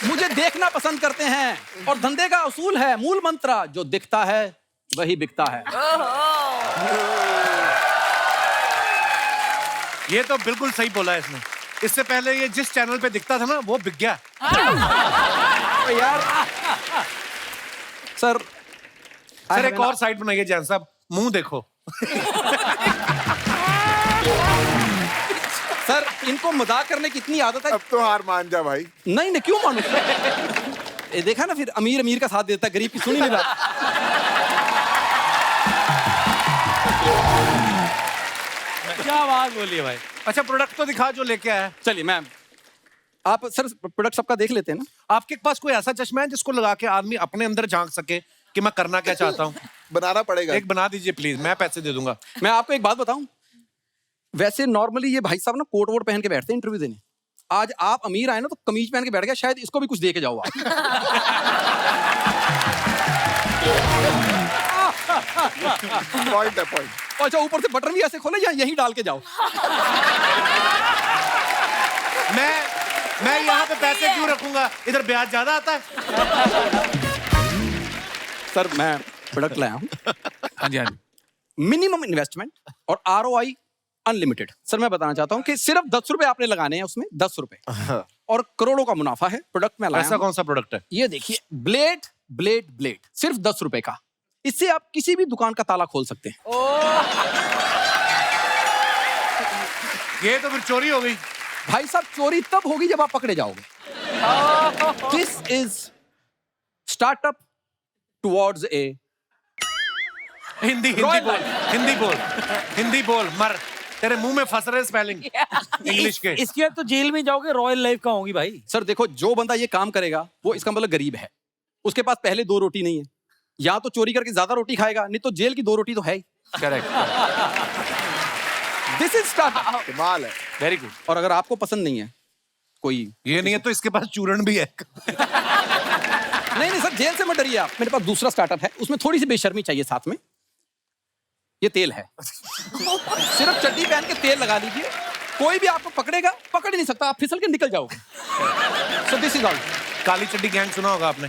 मुझे देखना पसंद करते हैं और धंधे का उसूल है, मूल मंत्र, जो दिखता है वही बिकता है। ये तो बिल्कुल सही बोला है इसने। इससे पहले ये जिस चैनल पे दिखता था ना वो बिक गया। यार सर एक और साइड बनाइए जैन साहब, मुंह देखो। सर इनको मजाक करने की इतनी आदत है। अब तो हार मान जा भाई। नहीं क्यों मानूं? ये देखा ना, फिर अमीर का साथ देता है, गरीब की सुनी नहीं रहा। क्या बात बोली है भाई। अच्छा प्रोडक्ट तो दिखा जो लेके आया। चलिए मैम, आप सर प्रोडक्ट सबका देख लेते हैं ना। आपके पास कोई ऐसा चश्मा है जिसको लगा के आदमी अपने अंदर झांक सके कि मैं करना क्या चाहता हूँ? बनाना पड़ेगा। एक बना दीजिए प्लीज, मैं पैसे दे दूंगा। मैं आपको एक बात बताऊं, वैसे नॉर्मली ये भाई साहब ना कोट वोट पहन के बैठते हैं इंटरव्यू देने। आज आप अमीर आए ना तो कमीज पहन के बैठ गया, शायद इसको भी कुछ दे के जाओ आप। पॉइंट है, पॉइंट। अच्छा, ऊपर से बटन भी ऐसे खोले या यहीं डाल के जाओ। मैं यहाँ पे पैसे क्यों रखूंगा, इधर ब्याज ज्यादा आता है। सर मैं प्रोडक्ट लाया हूँ। हाँ जी। मिनिमम इन्वेस्टमेंट और ROI अनलिमिटेड। सर मैं बताना चाहता हूँ कि सिर्फ 10 रुपए आपने लगाने हैं, उसमें 10 रुपए और करोड़ों का मुनाफा है। प्रोडक्ट में लाया। ऐसा कौन सा प्रोडक्ट है? ये देखिए, ब्लेड सिर्फ 10 रुपए का। इससे आप किसी भी दुकान का ताला खोल सकते हैं। ये तो फिर चोरी हो गई भाई साहब। चोरी तब होगी जब आप पकड़े जाओगे। This is startup towards a Hindi बोल मर, तेरे मुंह में फंस रहे स्पेलिंग इंग्लिश के। इसके बाद तो जेल में जाओगे, रॉयल लाइफ का होगी भाई। सर देखो, जो बंदा ये काम करेगा वो इसका मतलब गरीब है, उसके पास पहले 2 रोटी नहीं है, या तो चोरी करके ज्यादा रोटी खाएगा, नहीं तो जेल की 2 रोटी तो है ही। Correct this is startup. कमाल है। Very good. और अगर आपको पसंद नहीं है कोई, ये नहीं है तो इसके पास चूरण भी है। नहीं सर, जेल से मत डरिए आप। मेरे पास दूसरा स्टार्टअप है, उसमें थोड़ी सी बेशर्मी चाहिए साथ में। ये तेल है, सिर्फ चड्डी पहन के तेल लगा लीजिए, कोई भी आपको पकड़ेगा, पकड़ ही नहीं सकता, आप फिसल के निकल जाओगे। So this is all. काली चड्डी गैंग सुना होगा आपने?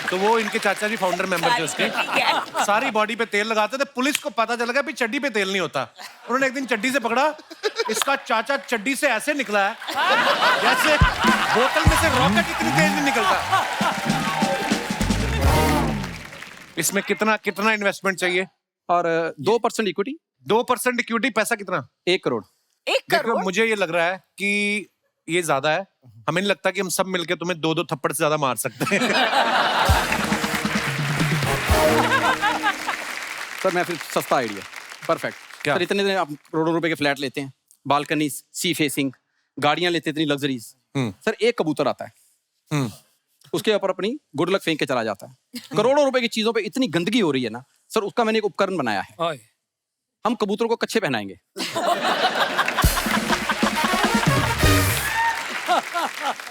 तो वो इनके चाचा जी फाउंडर मेंबर थे उसके। सारी बॉडी पे तेल लगाते थे, पुलिस को पता चल गया भी चड्डी पे तेल नहीं होता। उन्होंने एक दिन चड्डी से पकड़ा, इसका चाचा चड्डी से ऐसे निकला है जैसे बोतल में से रॉकेट इतनी तेज नहीं निकलता। इसमें कितना कितना इन्वेस्टमेंट चाहिए? और 2% इक्विटी। 2% इक्विटी, पैसा कितना? 1 करोड़। 1 करोड़? मुझे ये लग रहा है कि ये ज्यादा है। हमें नहीं लगता कि हम सब मिलके तुम्हें 2-2 थप्पड़ से ज्यादा मार सकते हैं। सर मैं फिर सस्ता आइडिया, परफेक्ट। क्या? सर इतने आप करोड़ों रुपए के फ्लैट लेते हैं, बालकनी, सी फेसिंग, गाड़ियां लेते इतनी लग्जरीज। सर एक कबूतर आता है, उसके ऊपर अपनी गुड लक फेंक के चला जाता है। करोड़ों रुपए की चीजों पे इतनी गंदगी हो रही है ना सर, उसका मैंने एक उपकरण बनाया है। हम कबूतरों को कच्छे पहनाएंगे।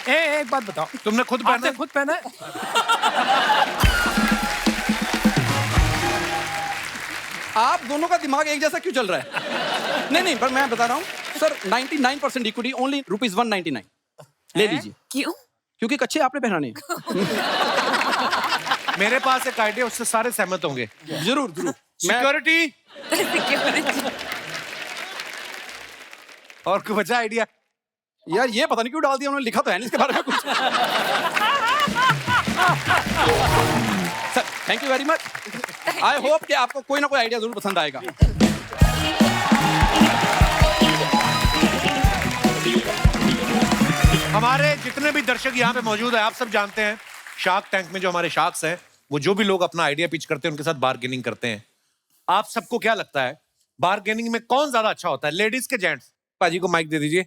एक बात बताओ, तुमने खुद पहना? खुद पहना है? आप दोनों का दिमाग एक जैसा क्यों चल रहा है? नहीं पर मैं बता रहा हूँ सर, 99% इक्विटी ओनली ₹199 ले लीजिए। क्यों? क्योंकि कच्छे आपने पहनाने हैं। मेरे पास एक आइडिया, उससे सारे सहमत होंगे। जरूर। सिक्योरिटी। और कोई बचा आइडिया? यार ये पता नहीं क्यों डाल दिया उन्होंने, लिखा तो है नहीं इसके बारे में कुछ। Sir thank you very much. I hope कि आपको कोई ना कोई आइडिया जरूर पसंद आएगा। हमारे जितने भी दर्शक यहाँ पे मौजूद है, आप सब जानते हैं शार्क टैंक में जो हमारे शार्क्स हैं, वो जो भी लोग अपना आइडिया पिच करते हैं उनके साथ बार्गेनिंग करते हैं। आप सबको क्या लगता है बार्गेनिंग में कौन ज्यादा अच्छा होता है, लेडीज के जेंट्स? पाजी को माइक दे दीजिए।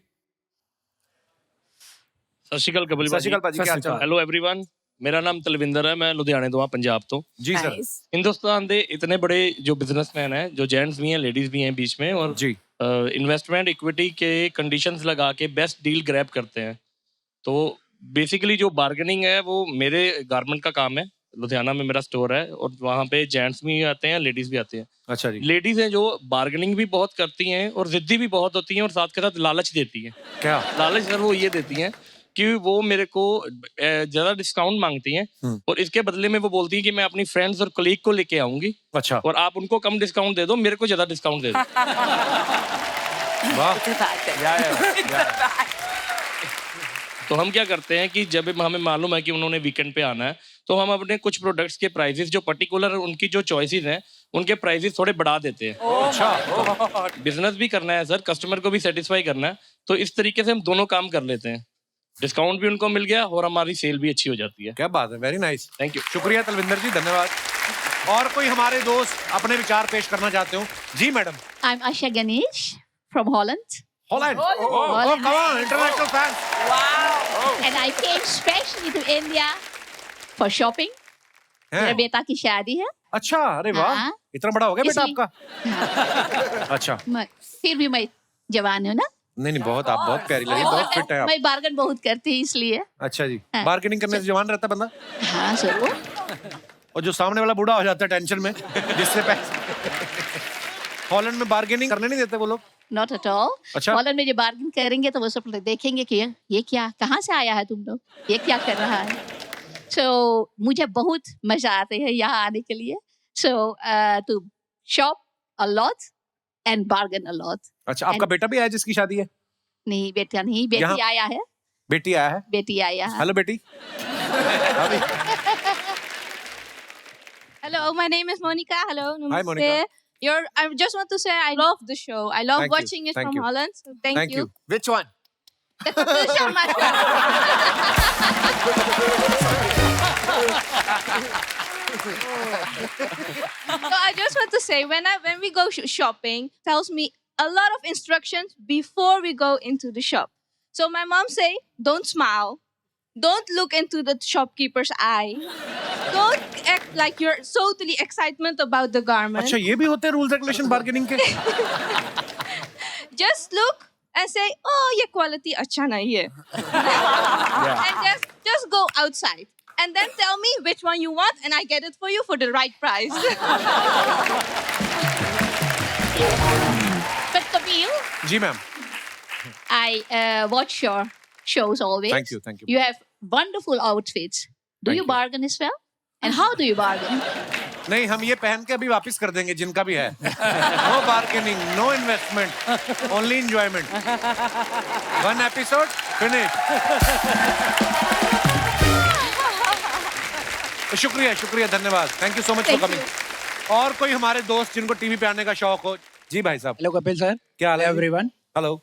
सत श्री अकाल कपिल सत श्री अकाल पाजी, क्या हाल चाल? हेलो एवरीवन, मेरा नाम तलविंदर है, मैं लुधियाने ਤੋਂ पंजाब तो। जी सर। हिंदुस्तान के इतने बड़े जो बिजनेसमैन हैं, जो जेंट्स भी हैं लेडीज भी हैं बीच में, और जी इन्वेस्टमेंट इक्विटी के कंडीशंस लगा के बेस्ट डील ग्रैब करते हैं। तो बेसिकली जो बार्गेनिंग है वो मेरे गारमेंट का काम है। लुधियाना में मेरा स्टोर है और वहाँ पे जेंट्स भी आते हैं, लेडीज भी आते हैं। अच्छा जी। लेडीज हैं जो बार्गेनिंग भी बहुत करती हैं और जिद्दी भी बहुत होती हैं और साथ के साथ लालच देती हैं। क्या लालच सर? वो ये देती हैं कि वो मेरे को ज्यादा डिस्काउंट मांगती हैं और इसके बदले में वो बोलती हैं कि मैं अपनी फ्रेंड्स और कलीग को लेके आऊंगी। अच्छा। और आप उनको कम डिस्काउंट दे दो, मेरे को ज्यादा डिस्काउंट दे दो। वाह। तो हम क्या करते हैं कि जब हमें मालूम है कि उन्होंने वीकेंड पे आना है, तो हम अपने कुछ प्रोडक्ट्स के प्राइसेस जो पर्टिकुलर उनकी जो चॉइसेस हैं उनके प्राइसेस थोड़े बढ़ा देते हैं। अच्छा। बिजनेस भी करना है सर, कस्टमर को भी सेटिस्फाई करना है, तो इस तरीके से हम दोनों काम कर लेते हैं। डिस्काउंट भी उनको मिल गया और हमारी सेल भी अच्छी हो जाती है। क्या बात है, वेरी नाइस, थैंक यू। शुक्रिया तलविंदर जी, धन्यवाद। और कोई हमारे दोस्त अपने विचार पेश करना चाहते हो? जी madam. I'm Asha Ganesh from Holland. Holland? Holland. Oh, come on, international fans. Wow. And I came specially to India for shopping. मेरे बेटा की शादी है। अच्छा, अरे वाह, हाँ। इतना बड़ा हो गया बेटा इसलिए- आपका? अच्छा। फिर भी मैं जवान हूँ ना। नहीं बहुत, आप बहुत प्यारी लगी, बहुत फिट है आप। मैं बार्गन बहुत करती हूँ इसलिए। अच्छा जी। हाँ। बार्गेनिंग करने से जवान रहता बंदा। हाँ जरूर। और जो सामने वाला बूढ़ा हो जाता है टेंशन में, जिससे पैसे। हॉलैंड में बार्गेनिंग करने नहीं देते वो लोग? Not at all. अच्छा। हॉलैंड में जो बार्गेन करेंगे तो वो सब लोग देखेंगे कि ये क्या, कहाँ से आया है तुम लोग, ये क्या कर रहा है। So मुझे बहुत मजा आते है यहाँ आने के लिए। So to shop a lot and bargain a lot. अच्छा, आपका बेटा भी आया जिसकी शादी है? नहीं बेटा नहीं, बेटी यहाँ- आया है। बेटी आया है? बेटी आया है। हेलो बेटी। Hello, my name is Monica. Hello, namaste. Hi, Monica. I just want to say I love the show. I love Thank you. watching it Thank from you. Holland. So thank you. Which one? The Kapil Sharma So I just want to say when we go shopping, tells me a lot of instructions before we go into the shop. So my mom say, don't smile, Don't look into the shopkeeper's eye. Don't act like you're totally excitement about the garment. अच्छा ये भी होते हैं rules regulation bargaining के? Just look and say, oh, ये quality अच्छा नहीं है. And just go outside. And then tell me which one you want and I get it for you for the right price. But Kapil, जी ma'am. I watch your shows always. Thank you, thank you. You have wonderful outfits. Do you bargain as well? And how do you bargain? नहीं हम ये पहन के अभी वापस कर देंगे जिनका भी है. No bargaining, no investment, only enjoyment. 1 episode finish. शुक्रिया शुक्रिया धन्यवाद. Thank you so much for coming. और कोई हमारे दोस्त जिनको टीवी पे आने का शौक हो? जी भाई साहब. Hello Kapil sir. क्या हाल है एवरीवन? हेलो.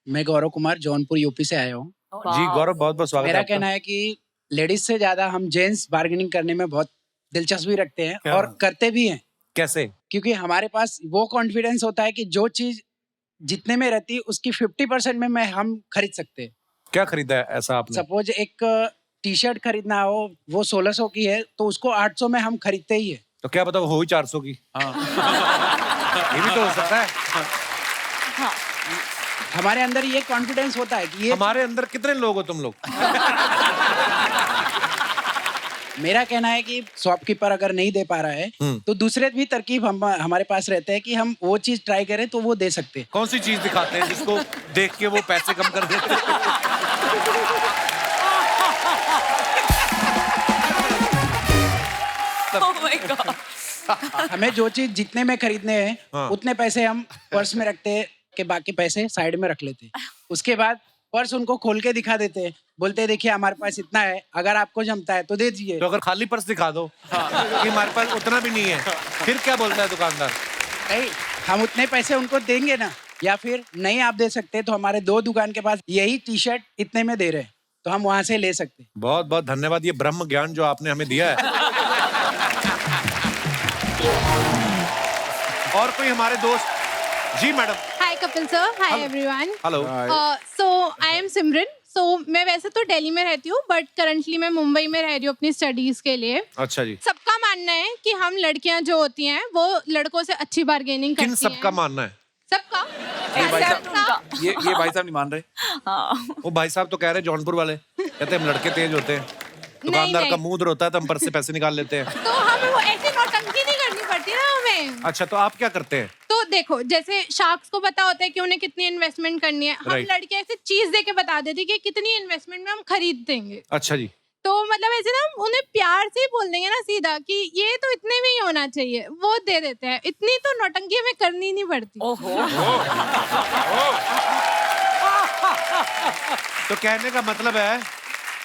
मैं गौरव कुमार जौनपुर यूपी से आया हूँ. जी गौरव बहुत बहुत स्वागत है. मेरा कहना है कि लेडीज से ज्यादा हम जेंट्स बार्गेनिंग करने में बहुत दिलचस्पी रखते हैं और करते भी हैं. कैसे? क्योंकि हमारे पास वो कॉन्फिडेंस होता है कि जो चीज जितने में रहती है उसकी 50% में हम खरीद सकते हैं. क्या खरीदा है ऐसा आपने? सपोज एक टी शर्ट खरीदना हो, वो 1600 की है तो उसको 800 में हम खरीदते ही है. तो क्या पता वो हो ही 400 की. ये भी तो हो सकता है. हमारे अंदर ये कॉन्फिडेंस होता है कि ये हमारे अंदर कितने लोग हो तुम लोग? मेरा कहना है कि शॉपकीपर अगर नहीं दे पा रहा है तो दूसरे भी तरकीब हमारे पास रहते हैं कि हम वो चीज ट्राई करें तो वो दे सकते हैं. कौन सी चीज दिखाते हैं जिसको देख के वो पैसे कम कर देते हैं? Oh my God. हमें जो चीज जितने में खरीदने हैं उतने पैसे हम पर्स में रखते हैं कि बाकी पैसे साइड में रख लेते हैं. उसके बाद पर्स उनको खोल के दिखा देते हैं, बोलते हैं देखिए हमारे पास इतना है, अगर आपको जमता है तो दे दीजिए. तो अगर खाली पर्स दिखा दो कि हमारे पास उतना भी नहीं है, फिर क्या बोलता है दुकानदार? नहीं, हम उतने पैसे उनको देंगे ना, या फिर नहीं आप दे सकते तो हमारे 2 दुकान के पास यही टी शर्ट इतने में दे रहे हैं तो हम वहां से ले सकते हैं. बहुत बहुत धन्यवाद ये ब्रह्म ज्ञान जो आपने हमें दिया है. और कोई हमारे दोस्त? जी madam. Hi Kapil sir. Hi everyone. Hello. So I am Simran. So मैं वैसे तो दिल्ली में रहती हूँ बट करंटली मैं मुंबई में रह रही हूँ अपनी स्टडीज के लिए. अच्छा जी. सबका मानना है कि हम लड़कियां जो होती हैं वो लड़कों से अच्छी बार्गेनिंग करती हैं. किन सबका मानना है? सबका. ये भाई साहब नहीं मान रहे. वो भाई साहब तो कह रहे जौनपुर वाले कहते हैं हम लड़के तेज होते हैं, दुकानदार का मुंह होता है तो हम पर्स से पैसे निकाल लेते हैं. तो हमें वो ऐसी नौटंकी नहीं करनी पड़ती ना हमें. अच्छा तो आप क्या करते हैं? तो देखो जैसे शार्क्स को पता होता है कि उन्हें कितनी इन्वेस्टमेंट करनी है, हम लड़के ऐसे चीज दे के बता देते कि कितनी इन्वेस्टमेंट में हम खरीद देंगे. अच्छा जी. तो मतलब ऐसे ना उन्हें प्यार से ही बोल देंगे ना सीधा कि ये तो इतने में ही होना चाहिए, वो दे देते हैं. इतनी तो नौटंकी हमें करनी नहीं पड़ती. तो कहने का मतलब है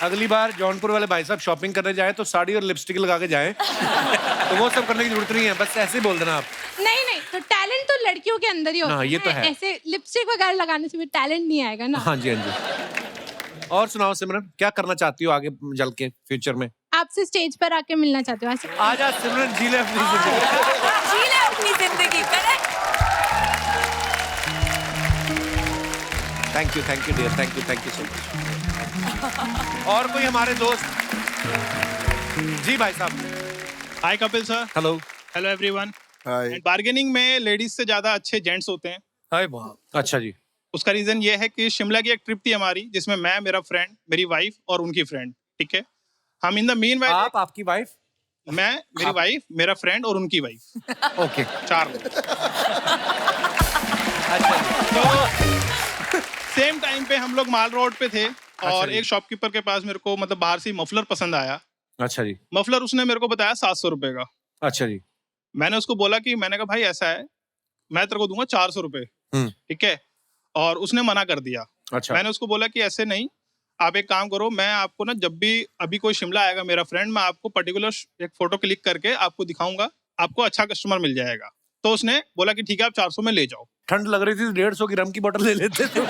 अगली बार जौनपुर वाले भाई साहब शॉपिंग करने जाए तो साड़ी और लिपस्टिक लगा के जाए. तो वो सब करने की जरूरत नहीं है, बस ऐसे ही बोल देना आप. नहीं नहीं, तो टैलेंट तो लड़कियों के अंदर ही होता है. ये तो है. ऐसे लिपस्टिक वगैरह लगाने से भी टैलेंट नहीं आएगा ना. हाँ जी हाँ जी. और सुनाओ सिमरन, क्या करना चाहती हो आगे चल के फ्यूचर में? आपसे स्टेज पर आके मिलना चाहते हो. आजा सिमरन, जी ले अपनी जिंदगी. जी ले अपनी जिंदगी. Thank you dear, thank you so much. और कोई हमारे दोस्त? जी भाई साहब. Hi Kapil sir. Hello. Hello everyone. Bargaining में लेडीज से ज्यादा अच्छे जेंट्स होते हैं. हाय बहुत. अच्छा जी. उसका रीजन ये है कि शिमला की एक ट्रिप थी हमारी जिसमें मैं, मेरा फ्रेंड, मेरी वाइफ और उनकी फ्रेंड. ठीक है. हम इन द मीन वाइल. आप, आपकी वाइफ? मैं, मेरी वाइफ, मेरा फ्रेंड और उनकी वाइफ. ओके. 4 लोग. तो सेम टाइम पे हम लोग माल रोड पे थे और एक शॉपकीपर के पास मेरे को मतलब बाहर से मफलर पसंद आया. अच्छा जी. मफलर उसने मेरे को बताया 700 रुपए का. अच्छा जी. मैंने उसको बोला कि मैंने कहा भाई ऐसा है मैं तेरे को दूंगा 400 रुपए. ठीक है. और उसने मना कर दिया. अच्छा. मैंने उसको बोला कि ऐसे नहीं, आप एक काम करो, मैं आपको ना जब भी अभी कोई शिमला आएगा मेरा फ्रेंड, मैं आपको पर्टिकुलर एक फोटो क्लिक करके आपको दिखाऊंगा, आपको अच्छा कस्टमर मिल जाएगा. तो उसने बोला कि ठीक है आप 400 में ले जाओ. ठंड लग रही थी 150 की रम की बोतल ले लेते थे.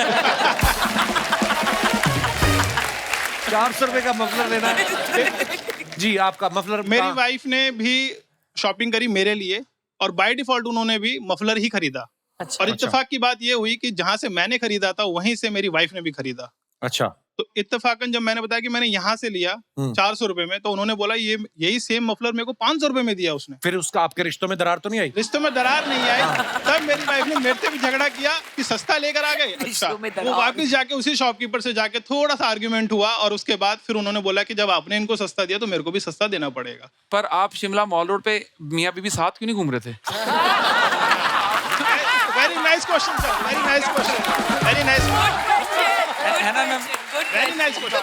400 रुपए का मफलर लेना है. जी आपका मफलर. मेरी वाइफ ने भी शॉपिंग करी मेरे लिए और बाय डिफॉल्ट उन्होंने भी मफलर ही खरीदा. और इत्तेफाक की बात ये हुई कि जहां से मैंने खरीदा था वहीं से मेरी वाइफ ने भी खरीदा. अच्छा. तो इत्तेफाकन जब मैंने बताया कि मैंने यहाँ से लिया 400 रुपए में, तो उन्होंने बोला ये यही सेम मफलर मेरे को 500 रुपए में दिया उसने। फिर उसका आपके रिश्तों में दरार तो नहीं आई? रिश्तों में दरार नहीं आई। तब मेरी वाइफ ने मेरे से भी झगड़ा किया कि सस्ता लेकर आ गए। अच्छा, वो वापस जाके उसी शॉपकीपर से जाके थोड़ा सा आर्ग्यूमेंट हुआ और उसके बाद फिर उन्होंने बोला कि जब आपने इनको सस्ता दिया तो मेरे को भी सस्ता देना पड़ेगा। पर आप शिमला मॉल रोड पे मियाँ बीबी साथ क्यों नहीं घूम रहे थे? Very nice question sir, very nice question, very nice है ना मैम? Very nice question.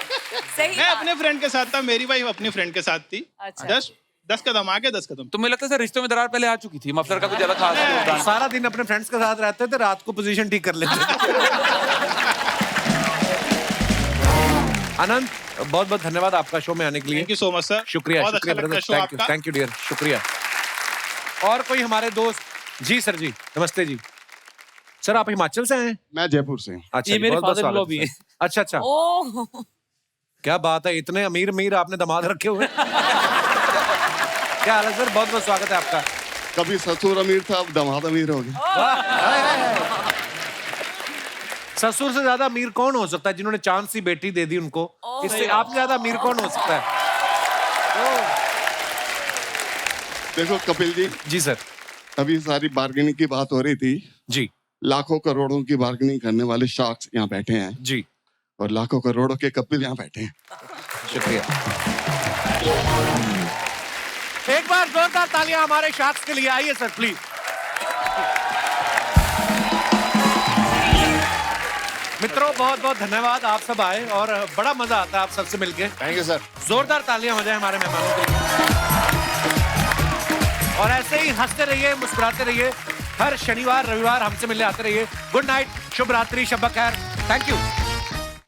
मैं अपने फ्रेंड के साथ था, मेरी वाइफ अपनी फ्रेंड के साथ थी। अच्छा। 10 कदम आगे 10 कदम। तो मुझे लगता है सर रिश्तों में दरार पहले आ चुकी थी, मफलर का कुछ ज्यादा खास योगदान। सारा दिन अपने फ्रेंड्स के साथ रहते थे, रात को पोजीशन ठीक कर लेते थे। आनंद, बहुत बहुत धन्यवाद आपका शो में आने के लिए। Thank you so much sir. शुक्रिया, बहुत शुक्रिया अच्छा लगता है ब्रदर, शो आपका। थैंक यू डियर, शुक्रिया। और कोई हमारे दोस्त? जी सर जी, नमस्ते जी। सर आप हिमाचल से हैं? मैं जयपुर से। अच्छा, ये मेरे बहुत-बहुत father-in-law स्वागत भी है। हैं। अच्छा अच्छा, क्या बात है, इतने अमीर अमीर आपने दामाद रखे हुए। क्या हाल है सर, बहुत बहुत स्वागत है आपका। कभी ससुर अमीर था, अब दामाद अमीर हो गए। ससुर से ज्यादा अमीर कौन हो सकता है, जिन्होंने चांद सी बेटी दे दी उनको? इससे आपसे ज्यादा अमीर कौन हो सकता है? देखो कपिल जी। जी सर। अभी सारी बार्गेनिंग की बात हो रही थी जी। लाखों करोड़ों की बार्गेनिंग करने वाले शार्क्स यहाँ बैठे हैं जी, और लाखों करोड़ों के कपिल यहाँ बैठे हैं। शुक्रिया। एक बार जोरदार तालियां हमारे शार्क्स के लिए। आइए सर प्लीज। मित्रों बहुत बहुत धन्यवाद, आप सब आए और बड़ा मजा आता है आप सबसे मिलके। Thank you sir. जोरदार तालियां हो जाए हमारे मेहमानों के लिए। और ऐसे ही हंसते रहिए, मुस्कुराते रहिए, हर शनिवार रविवार हमसे मिलने आते रहिए। गुड नाइट, शुभ रात्रि, शब खैर, थैंक यू।